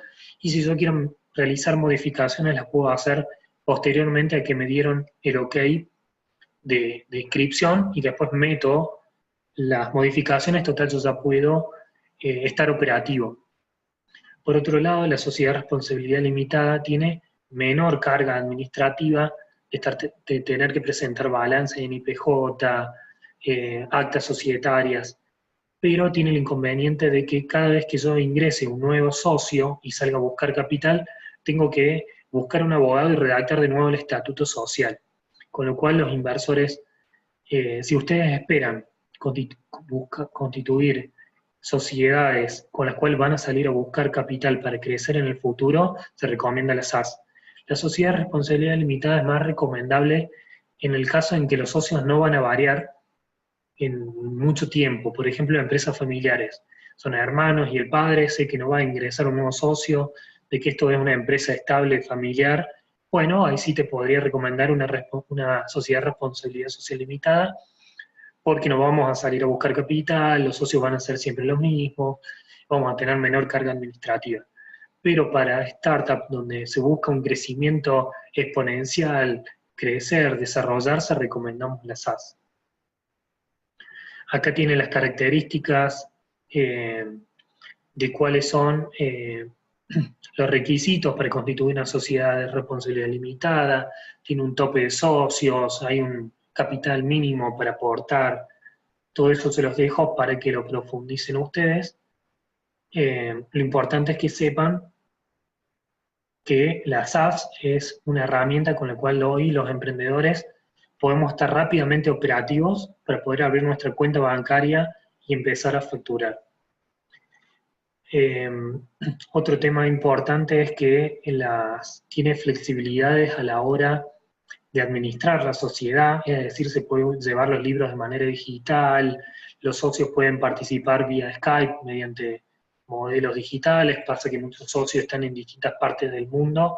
Y si yo quiero realizar modificaciones, las puedo hacer posteriormente a que me dieron el ok de inscripción y después meto las modificaciones, total yo ya puedo estar operativo. Por otro lado, la sociedad de responsabilidad limitada tiene menor carga administrativa de tener que presentar balance en IPJ, actas societarias, pero tiene el inconveniente de que cada vez que yo ingrese un nuevo socio y salga a buscar capital, tengo que buscar un abogado y redactar de nuevo el estatuto social. Con lo cual los inversores, si ustedes esperan constituir sociedades con las cuales van a salir a buscar capital para crecer en el futuro, se recomienda la SAS. La sociedad de responsabilidad limitada es más recomendable en el caso en que los socios no van a variar en mucho tiempo. Por ejemplo, empresas familiares. Son hermanos y el padre sé que no va a ingresar un nuevo socio, de que esto es una empresa estable, familiar. Bueno, ahí sí te podría recomendar una sociedad de responsabilidad social limitada, porque no vamos a salir a buscar capital, los socios van a ser siempre los mismos, vamos a tener menor carga administrativa. Pero para startups donde se busca un crecimiento exponencial, crecer, desarrollarse, recomendamos la SAS. Acá tiene las características de cuáles son los requisitos para constituir una sociedad de responsabilidad limitada, tiene un tope de socios, hay un capital mínimo para aportar, todo eso se los dejo para que lo profundicen ustedes. Lo importante es que sepan que la SAS es una herramienta con la cual hoy los emprendedores podemos estar rápidamente operativos para poder abrir nuestra cuenta bancaria y empezar a facturar. Otro tema importante es que tiene flexibilidades a la hora de administrar la sociedad, es decir, se pueden llevar los libros de manera digital, los socios pueden participar vía Skype mediante modelos digitales, pasa que muchos socios están en distintas partes del mundo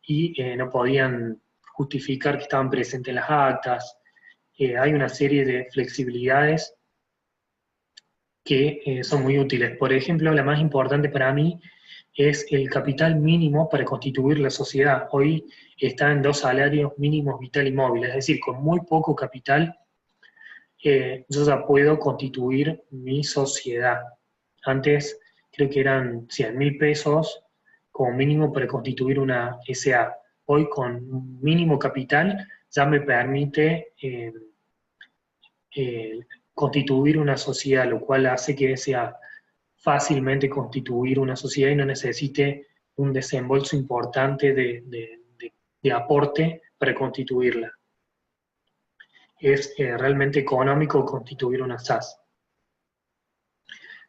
y no podían justificar que estaban presentes en las actas. Hay una serie de flexibilidades que son muy útiles. Por ejemplo, la más importante para mí es el capital mínimo para constituir la sociedad. Hoy está en 2 salarios mínimos vital y móvil, es decir, con muy poco capital yo ya puedo constituir mi sociedad. Antes creo que eran 100.000 pesos como mínimo para constituir una SA. Hoy con mínimo capital ya me permite constituir una sociedad, lo cual hace que sea fácilmente constituir una sociedad y no necesite un desembolso importante de aporte para constituirla. Es realmente económico constituir una SAS.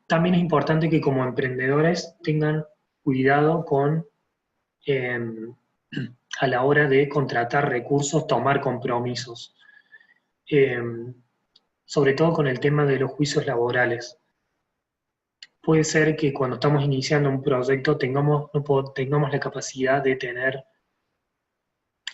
También es importante que como emprendedores tengan cuidado con, a la hora de contratar recursos, tomar compromisos. sobre todo con el tema de los juicios laborales. Puede ser que cuando estamos iniciando un proyecto no tengamos la capacidad de tener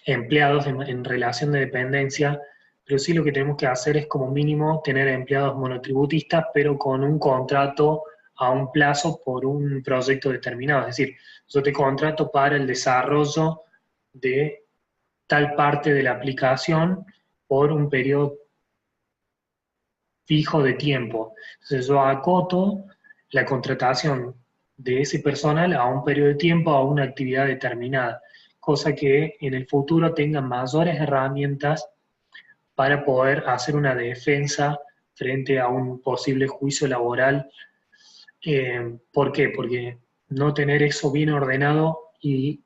empleados en relación de dependencia, pero sí lo que tenemos que hacer es como mínimo tener empleados monotributistas, pero con un contrato a un plazo por un proyecto determinado. Es decir, yo te contrato para el desarrollo de tal parte de la aplicación por un periodo fijo de tiempo. Entonces yo acoto la contratación de ese personal a un periodo de tiempo, a una actividad determinada, cosa que en el futuro tengan mayores herramientas para poder hacer una defensa frente a un posible juicio laboral. ¿Por qué? Porque no tener eso bien ordenado y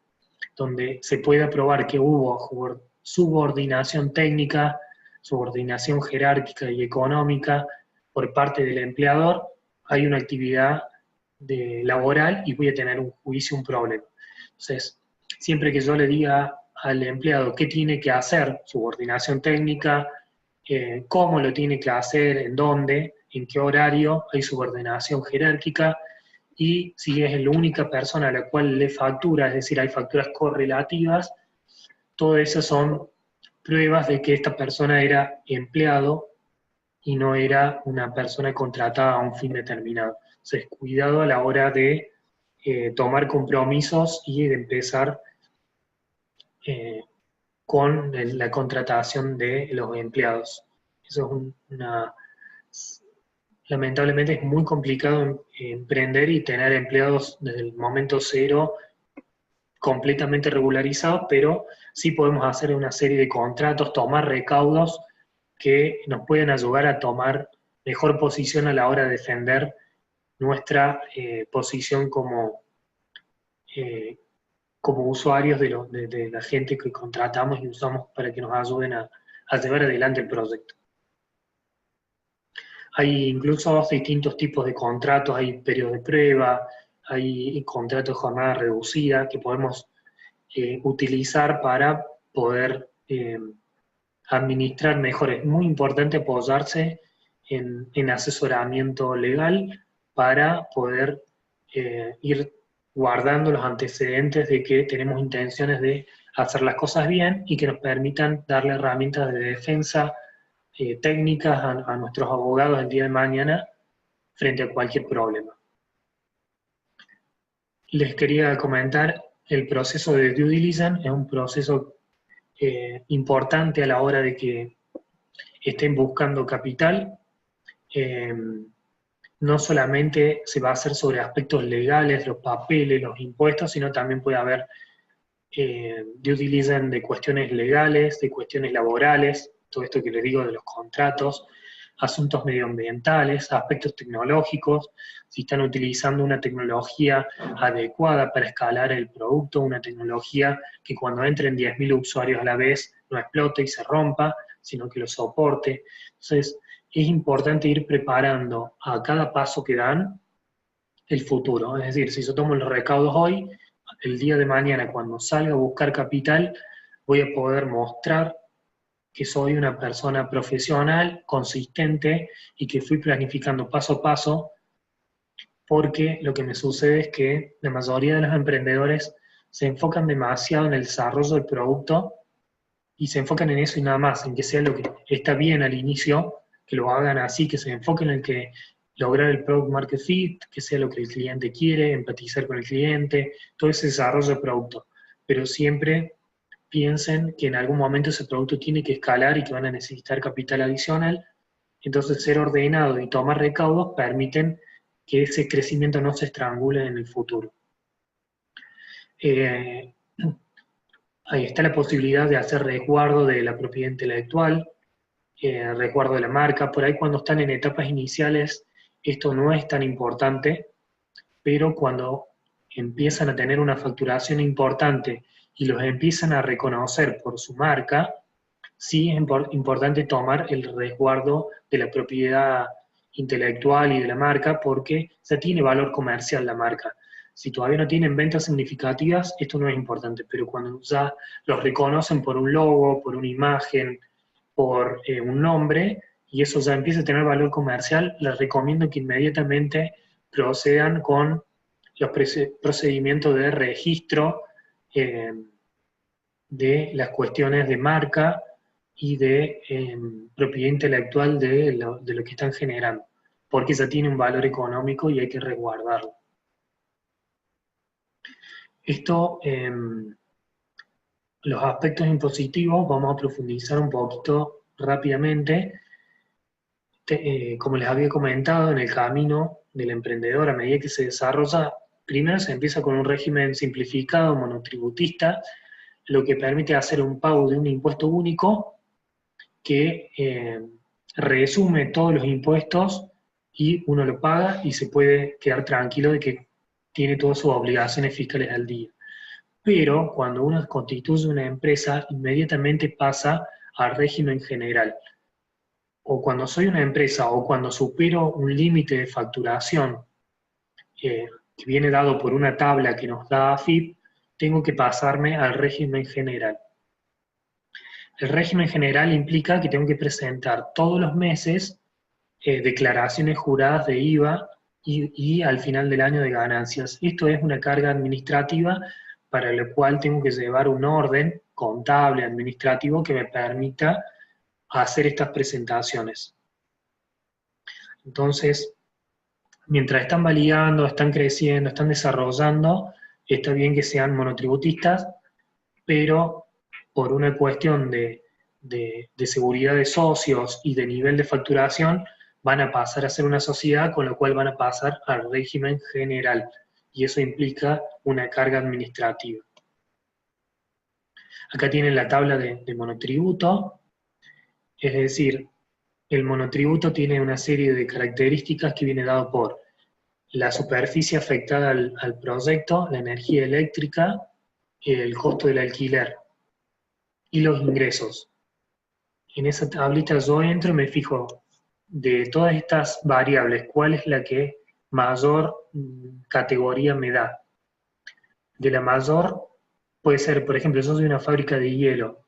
donde se pueda probar que hubo subordinación técnica, subordinación jerárquica y económica por parte del empleador, hay una actividad laboral y voy a tener un juicio, un problema. Entonces, siempre que yo le diga al empleado qué tiene que hacer, subordinación técnica, cómo lo tiene que hacer, en dónde, en qué horario, hay subordinación jerárquica, y si es la única persona a la cual le factura, es decir, hay facturas correlativas, todas esas son pruebas de que esta persona era empleado y no era una persona contratada a un fin determinado. Entonces, cuidado a la hora de tomar compromisos y de empezar con la contratación de los empleados. Eso es lamentablemente es muy complicado emprender y tener empleados desde el momento cero completamente regularizados, pero sí podemos hacer una serie de contratos, tomar recaudos que nos pueden ayudar a tomar mejor posición a la hora de defender nuestra posición eh, como usuarios de la gente que contratamos y usamos para que nos ayuden a llevar adelante el proyecto. Hay incluso distintos tipos de contratos, hay periodo de prueba, hay contratos de jornada reducida que podemos utilizar para poder administrar mejor. Es muy importante apoyarse en asesoramiento legal para poder ir guardando los antecedentes de que tenemos intenciones de hacer las cosas bien y que nos permitan darle herramientas de defensa técnicas a nuestros abogados el día de mañana frente a cualquier problema. Les quería comentar, el proceso de due diligence es un proceso importante a la hora de que estén buscando capital. No solamente se va a hacer sobre aspectos legales, los papeles, los impuestos, sino también puede haber due diligence de cuestiones legales, de cuestiones laborales, todo esto que les digo de los contratos, asuntos medioambientales, aspectos tecnológicos, si están utilizando una tecnología adecuada para escalar el producto, una tecnología que cuando entren 10.000 usuarios a la vez no explote y se rompa, sino que lo soporte. Entonces, es importante ir preparando a cada paso que dan el futuro. Es decir, si yo tomo los recaudos hoy, el día de mañana cuando salga a buscar capital, voy a poder mostrar que soy una persona profesional, consistente y que fui planificando paso a paso, porque lo que me sucede es que la mayoría de los emprendedores se enfocan demasiado en el desarrollo del producto y se enfocan en eso y nada más, en que sea lo que está bien al inicio, que lo hagan así, que se enfoquen en que lograr el product market fit, que sea lo que el cliente quiere, empatizar con el cliente, todo ese desarrollo de producto. Pero siempre piensen que en algún momento ese producto tiene que escalar y que van a necesitar capital adicional. Entonces, ser ordenado y tomar recaudos permiten que ese crecimiento no se estrangule en el futuro. Ahí está la posibilidad de hacer resguardo de la propiedad intelectual, resguardo de la marca. Por ahí cuando están en etapas iniciales esto no es tan importante, pero cuando empiezan a tener una facturación importante y los empiezan a reconocer por su marca, sí es importante tomar el resguardo de la propiedad intelectual y de la marca porque ya tiene valor comercial la marca. Si todavía no tienen ventas significativas, esto no es importante, pero cuando ya los reconocen por un logo, por una imagen, por un nombre, y eso ya empieza a tener valor comercial, les recomiendo que inmediatamente procedan con los procedimientos de registro de las cuestiones de marca y de propiedad intelectual de lo que están generando, porque ya tiene un valor económico y hay que resguardarlo. Esto, los aspectos impositivos, vamos a profundizar un poquito rápidamente. Como les había comentado, en el camino del emprendedor, a medida que se desarrolla, primero se empieza con un régimen simplificado, monotributista, lo que permite hacer un pago de un impuesto único que resume todos los impuestos y uno lo paga y se puede quedar tranquilo de que tiene todas sus obligaciones fiscales al día. Pero cuando uno constituye una empresa, inmediatamente pasa al régimen general. O cuando soy una empresa o cuando supero un límite de facturación que viene dado por una tabla que nos da AFIP, tengo que pasarme al régimen general. El régimen general implica que tengo que presentar todos los meses declaraciones juradas de IVA y al final del año de ganancias. Esto es una carga administrativa para la cual tengo que llevar un orden contable, administrativo, que me permita hacer estas presentaciones. Entonces, mientras están validando, están creciendo, están desarrollando, está bien que sean monotributistas, pero por una cuestión de seguridad de socios y de nivel de facturación, van a pasar a ser una sociedad, con lo cual van a pasar al régimen general, y eso implica una carga administrativa. Acá tienen la tabla de monotributo, es decir, el monotributo tiene una serie de características que viene dado por la superficie afectada al proyecto, la energía eléctrica, el costo del alquiler y los ingresos. En esa tablita yo entro y me fijo de todas estas variables, cuál es la que mayor categoría me da. De la mayor puede ser, por ejemplo, yo soy una fábrica de hielo,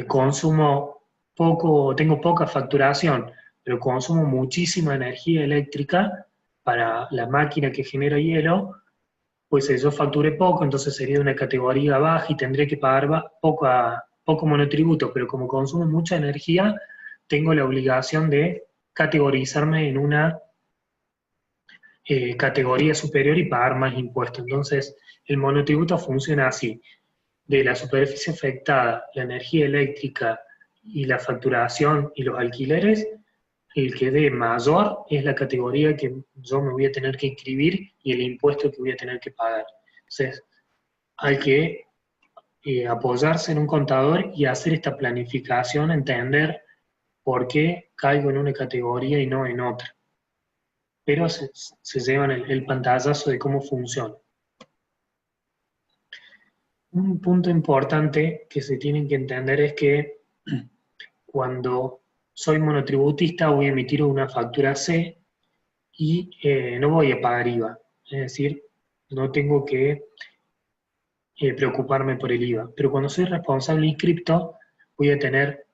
consumo poco, tengo poca facturación, pero consumo muchísima energía eléctrica para la máquina que genera hielo, pues yo facturé poco, entonces sería de una categoría baja y tendré que pagar poco monotributo, pero como consumo mucha energía, tengo la obligación de categorizarme en una categoría superior y pagar más impuestos. Entonces, el monotributo funciona así. De la superficie afectada, la energía eléctrica y la facturación y los alquileres, el que dé mayor es la categoría que yo me voy a tener que inscribir y el impuesto que voy a tener que pagar. Entonces, hay que apoyarse en un contador y hacer esta planificación, entender por qué caigo en una categoría y no en otra. Pero se llevan el pantallazo de cómo funciona. Un punto importante que se tienen que entender es que cuando soy monotributista voy a emitir una factura C y no voy a pagar IVA. Es decir, no tengo que preocuparme por el IVA. Pero cuando soy responsable inscripto voy a tener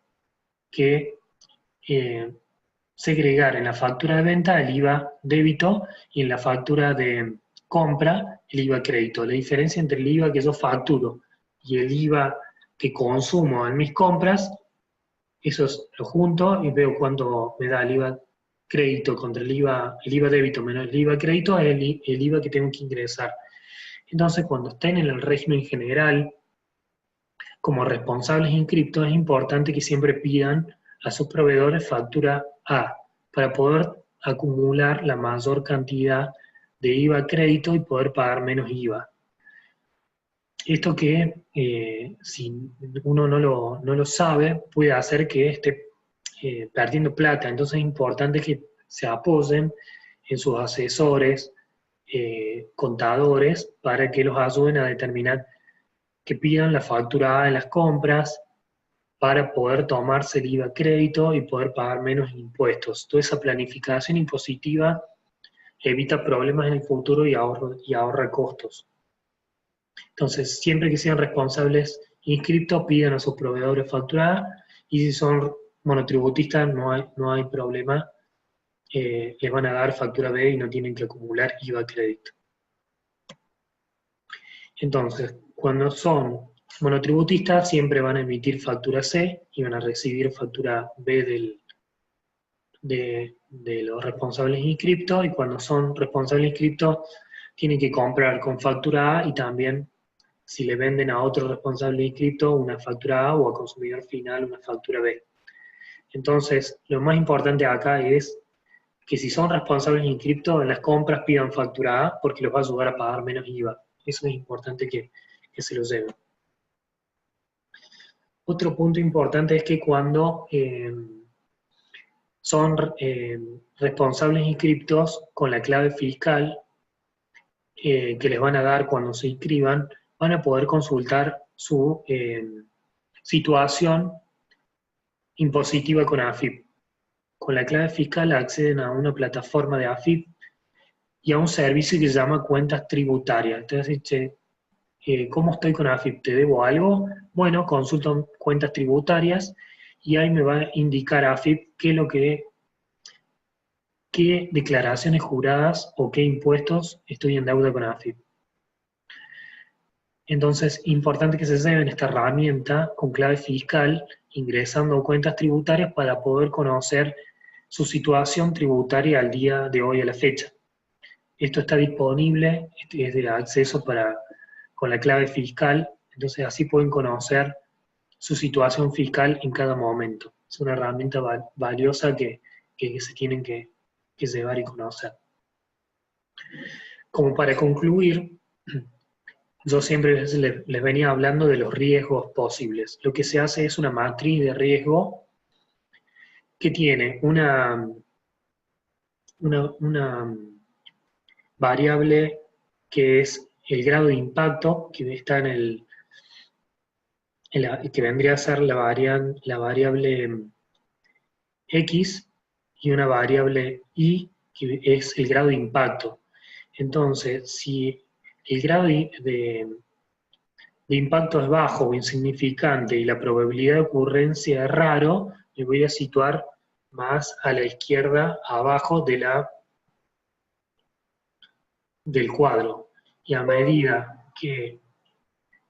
que segregar en la factura de venta el IVA débito y en la factura de compra el IVA crédito. La diferencia entre el IVA que yo facturo y el IVA que consumo en mis compras, eso lo junto y veo cuánto me da el IVA crédito contra el IVA débito menos el IVA crédito, es el IVA que tengo que ingresar. Entonces, cuando estén en el régimen general, como responsables inscriptos, es importante que siempre pidan a sus proveedores factura A, para poder acumular la mayor cantidad de IVA crédito y poder pagar menos IVA. Esto que, si uno no lo sabe, puede hacer que esté perdiendo plata. Entonces es importante que se apoyen en sus asesores, contadores, para que los ayuden a determinar que pidan la factura A en las compras, para poder tomarse el IVA crédito y poder pagar menos impuestos. Toda esa planificación impositiva evita problemas en el futuro y ahorra costos. Entonces, siempre que sean responsables inscriptos, pidan a sus proveedores factura A, y si son monotributistas no hay problema, les van a dar factura B y no tienen que acumular IVA crédito. Entonces, cuando son monotributistas, siempre van a emitir factura C y van a recibir factura B de los responsables inscriptos, y cuando son responsables inscriptos, tienen que comprar con factura A y también, si le venden a otro responsable inscripto, una factura A, o a consumidor final una factura B. Entonces, lo más importante acá es que si son responsables inscriptos, en las compras pidan factura A porque los va a ayudar a pagar menos IVA. Eso es importante que se lo lleven. Otro punto importante es que cuando son responsables inscriptos con la clave fiscal que les van a dar cuando se inscriban, van a poder consultar su situación impositiva con AFIP. Con la clave fiscal acceden a una plataforma de AFIP y a un servicio que se llama cuentas tributarias. Entonces, ¿cómo estoy con AFIP? ¿Te debo algo? Bueno, consulto cuentas tributarias y ahí me va a indicar AFIP qué declaraciones juradas o qué impuestos estoy en deuda con AFIP. Entonces, importante que se lleven esta herramienta con clave fiscal, ingresando a cuentas tributarias para poder conocer su situación tributaria al día de hoy a la fecha. Esto está disponible, es de acceso con la clave fiscal, entonces así pueden conocer su situación fiscal en cada momento. Es una herramienta valiosa que se tienen que llevar y conocer. Como para concluir, yo siempre les venía hablando de los riesgos posibles. Lo que se hace es una matriz de riesgo que tiene una variable que es el grado de impacto, que está que vendría a ser la variable X, y una variable Y, que es el grado de impacto. Entonces, si el grado de impacto es bajo o insignificante y la probabilidad de ocurrencia es raro, me voy a situar más a la izquierda, abajo del cuadro. Y a medida que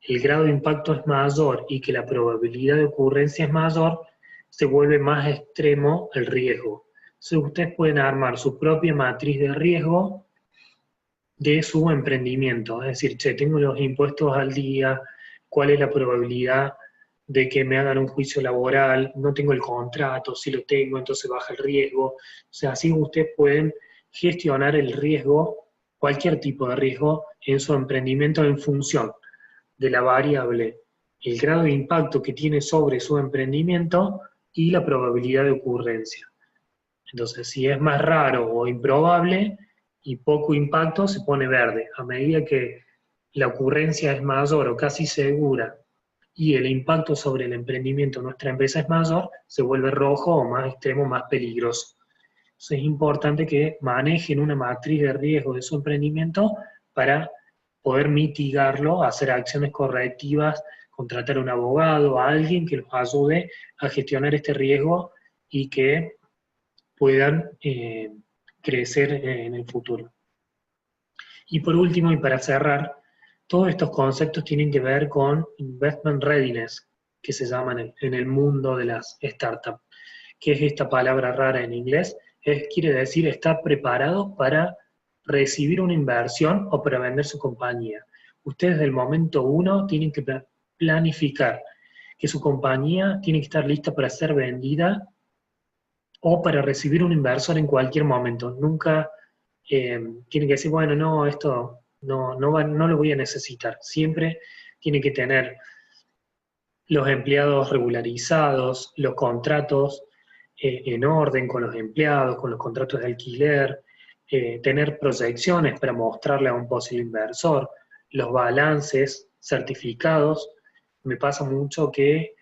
el grado de impacto es mayor y que la probabilidad de ocurrencia es mayor, se vuelve más extremo el riesgo. Entonces ustedes pueden armar su propia matriz de riesgo de su emprendimiento. Es decir, tengo los impuestos al día, cuál es la probabilidad de que me hagan un juicio laboral, no tengo el contrato, si lo tengo, entonces baja el riesgo. O sea, así ustedes pueden gestionar el riesgo, cualquier tipo de riesgo, en su emprendimiento en función de la variable, el grado de impacto que tiene sobre su emprendimiento y la probabilidad de ocurrencia. Entonces, si es más raro o improbable y poco impacto, se pone verde. A medida que la ocurrencia es mayor o casi segura y el impacto sobre el emprendimiento de nuestra empresa es mayor, se vuelve rojo o más extremo, más peligroso. Entonces es importante que manejen una matriz de riesgo de su emprendimiento para poder mitigarlo, hacer acciones correctivas, contratar a un abogado, a alguien que los ayude a gestionar este riesgo y que puedan crecer en el futuro. Y por último, y para cerrar, todos estos conceptos tienen que ver con investment readiness, que se llaman en el mundo de las startups. ¿Qué es esta palabra rara en inglés? Quiere decir estar preparado para recibir una inversión o para vender su compañía. Ustedes del momento uno tienen que planificar que su compañía tiene que estar lista para ser vendida o para recibir un inversor en cualquier momento. Nunca tienen que decir, bueno, no, esto no lo voy a necesitar. Siempre tiene que tener los empleados regularizados, los contratos en orden con los empleados, con los contratos de alquiler, tener proyecciones para mostrarle a un posible inversor, los balances certificados. Me pasa mucho que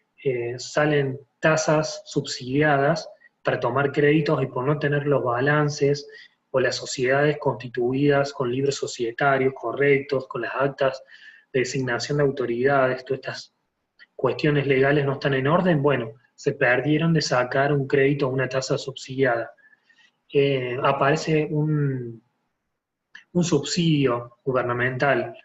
salen tasas subsidiadas para tomar créditos y por no tener los balances o las sociedades constituidas con libros societarios correctos, con las actas de designación de autoridades, todas estas cuestiones legales no están en orden, bueno, se perdieron de sacar un crédito a una tasa subsidiada. Aparece un subsidio gubernamental.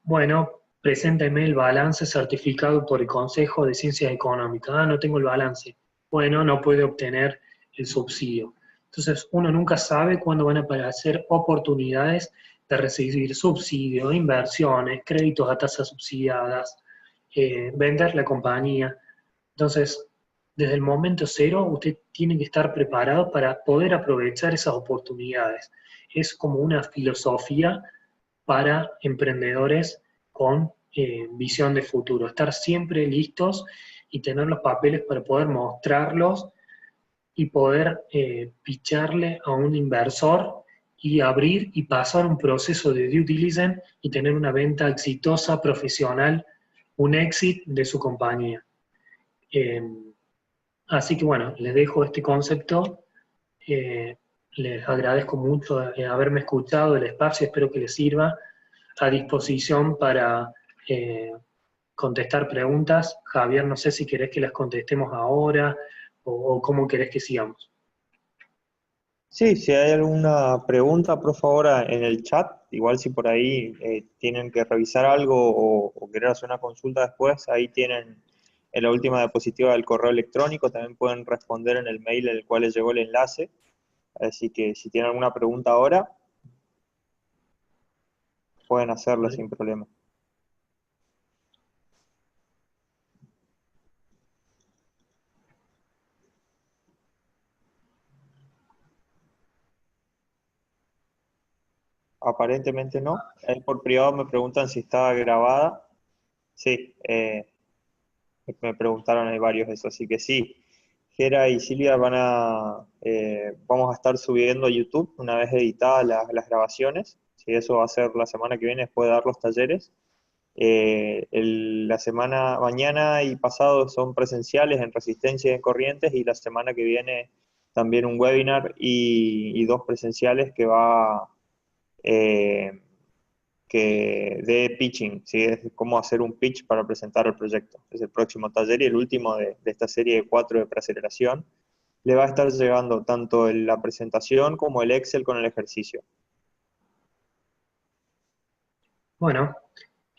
Bueno, presénteme el balance certificado por el Consejo de Ciencias Económicas. Ah, no tengo el balance. Bueno, no puede obtener el subsidio. Entonces, uno nunca sabe cuándo van a aparecer oportunidades de recibir subsidios, inversiones, créditos a tasas subsidiadas, vender la compañía. Entonces, desde el momento cero, usted tiene que estar preparado para poder aprovechar esas oportunidades. Es como una filosofía para emprendedores con visión de futuro. Estar siempre listos y tener los papeles para poder mostrarlos y poder picharle a un inversor y abrir y pasar un proceso de due diligence y tener una venta exitosa, profesional, un exit de su compañía. Eh, Así que bueno, les dejo este concepto. eh, Les agradezco mucho haberme escuchado, el espacio, espero que les sirva. A disposición para contestar preguntas. Javier, no sé si querés que las contestemos ahora o cómo querés que sigamos. Sí, si hay alguna pregunta, por favor, en el chat. Igual si por ahí tienen que revisar algo o querer hacer una consulta después, ahí tienen en la última diapositiva del correo electrónico. También pueden responder en el mail en el cual les llegó el enlace. Así que si tienen alguna pregunta ahora, pueden hacerla ¿Vale? sin problema. Aparentemente no. Ahí por privado me preguntan si estaba grabada. Sí, me preguntaron ahí varios de eso, así que sí. Gera y Silvia vamos a estar subiendo a YouTube una vez editadas las grabaciones. Si eso va a ser la semana que viene después de dar los talleres. La semana mañana y pasado son presenciales en Resistencia y en Corrientes, y la semana que viene también un webinar y dos presenciales eh, de pitching, ¿sí? Es cómo hacer un pitch para presentar el proyecto. Es el próximo taller y el último de esta serie de 4 de preaceleración. Le va a estar llegando tanto la presentación como el Excel con el ejercicio. Bueno,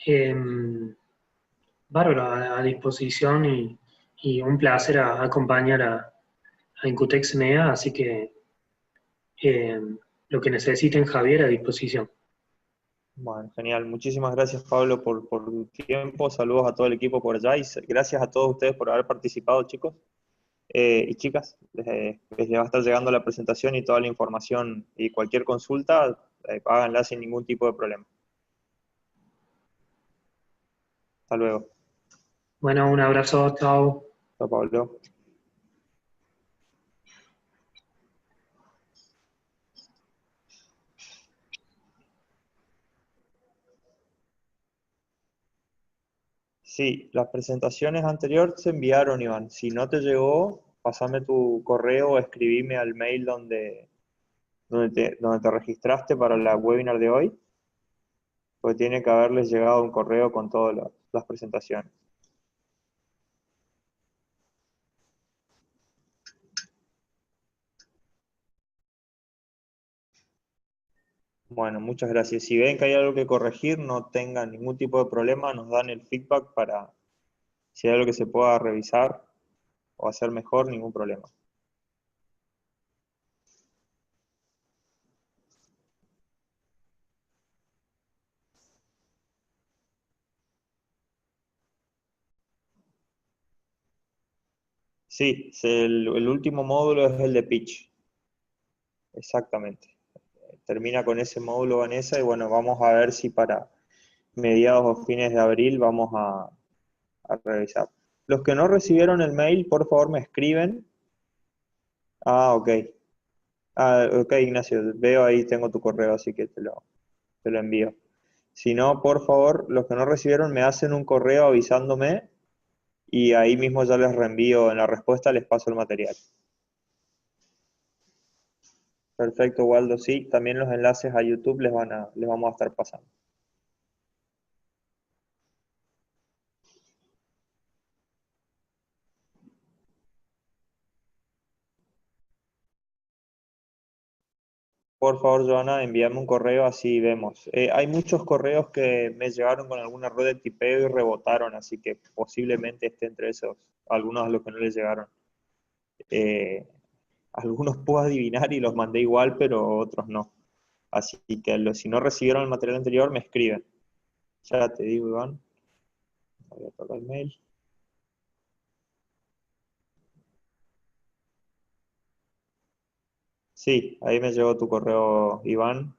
eh, bárbaro, a disposición y un placer acompañar a Incutex NEA, así que eh, lo que necesiten, Javier, a disposición. Bueno, genial. Muchísimas gracias, Pablo, por tu tiempo. Saludos a todo el equipo por allá y gracias a todos ustedes por haber participado, chicos y chicas. Les va a estar llegando la presentación y toda la información, y cualquier consulta, háganla sin ningún tipo de problema. Hasta luego. Bueno, un abrazo, chao. Chao, Pablo. Sí, las presentaciones anteriores se enviaron, Iván. Si no te llegó, pasame tu correo o escribime al mail donde te registraste para la webinar de hoy, porque tiene que haberles llegado un correo con todas las presentaciones. Bueno, muchas gracias. Si ven que hay algo que corregir, no tengan ningún tipo de problema, nos dan el feedback para si hay algo que se pueda revisar o hacer mejor, ningún problema. Sí, el último módulo es el de pitch, exactamente. Termina con ese módulo, Vanessa, y bueno, vamos a ver si para mediados o fines de abril vamos a revisar. Los que no recibieron el mail, por favor me escriben. Ah, ok. Ah, ok, Ignacio, veo ahí, tengo tu correo, así que te lo envío. Si no, por favor, los que no recibieron me hacen un correo avisándome y ahí mismo ya les reenvío en la respuesta, les paso el material. Perfecto, Waldo, sí, también los enlaces a YouTube les vamos a estar pasando. Por favor, Joana, envíame un correo, así vemos. Hay muchos correos que me llegaron con algún error de tipeo y rebotaron, así que posiblemente esté entre esos, algunos a los que no les llegaron. Eh, Algunos puedo adivinar y los mandé igual, pero otros no. Así que si no recibieron el material anterior, me escriben. Ya te digo, Iván. Voy a tocar el mail. Sí, ahí me llegó tu correo, Iván.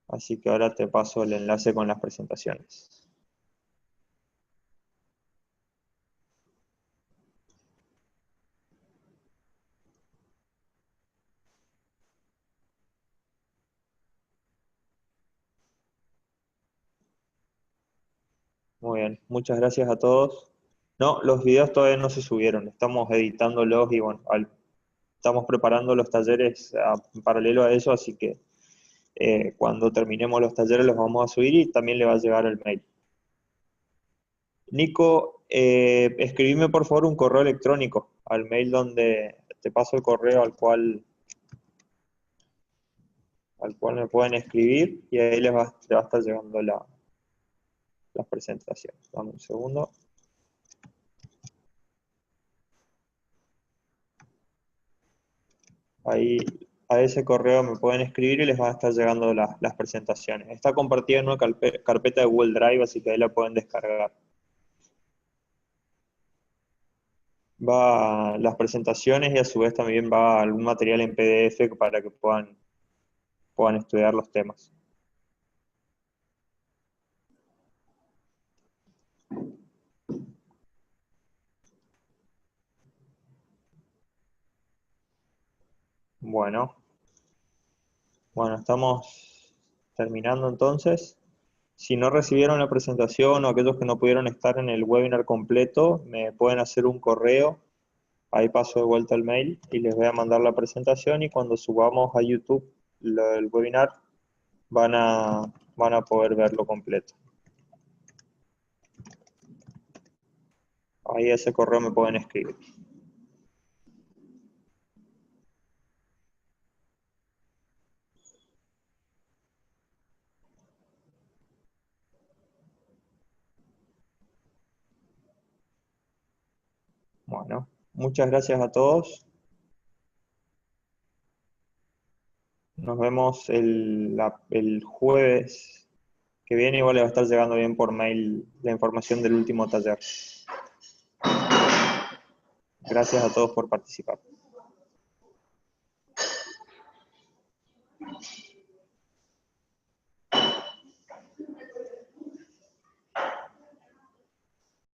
Así que ahora te paso el enlace con las presentaciones. Muy bien, muchas gracias a todos. No, los videos todavía no se subieron, estamos editándolos y bueno, estamos preparando los talleres en paralelo a eso, así que cuando terminemos los talleres los vamos a subir y también le va a llegar el mail. Nico, escribime por favor un correo electrónico al mail donde te paso el correo al cual me pueden escribir y ahí les va a estar llegando las presentaciones. Dame un segundo. Ahí a ese correo me pueden escribir y les van a estar llegando las presentaciones. Está compartida en una carpeta de Google Drive, así que ahí la pueden descargar. Va las presentaciones y a su vez también va algún material en PDF para que puedan estudiar los temas. Bueno, estamos terminando entonces. Si no recibieron la presentación o aquellos que no pudieron estar en el webinar completo, me pueden hacer un correo. Ahí paso de vuelta el mail y les voy a mandar la presentación y cuando subamos a YouTube el webinar van a poder verlo completo. Ahí a ese correo me pueden escribir. Bueno, muchas gracias a todos. Nos vemos el jueves que viene. Igual le va a estar llegando bien por mail la información del último taller. Gracias a todos por participar.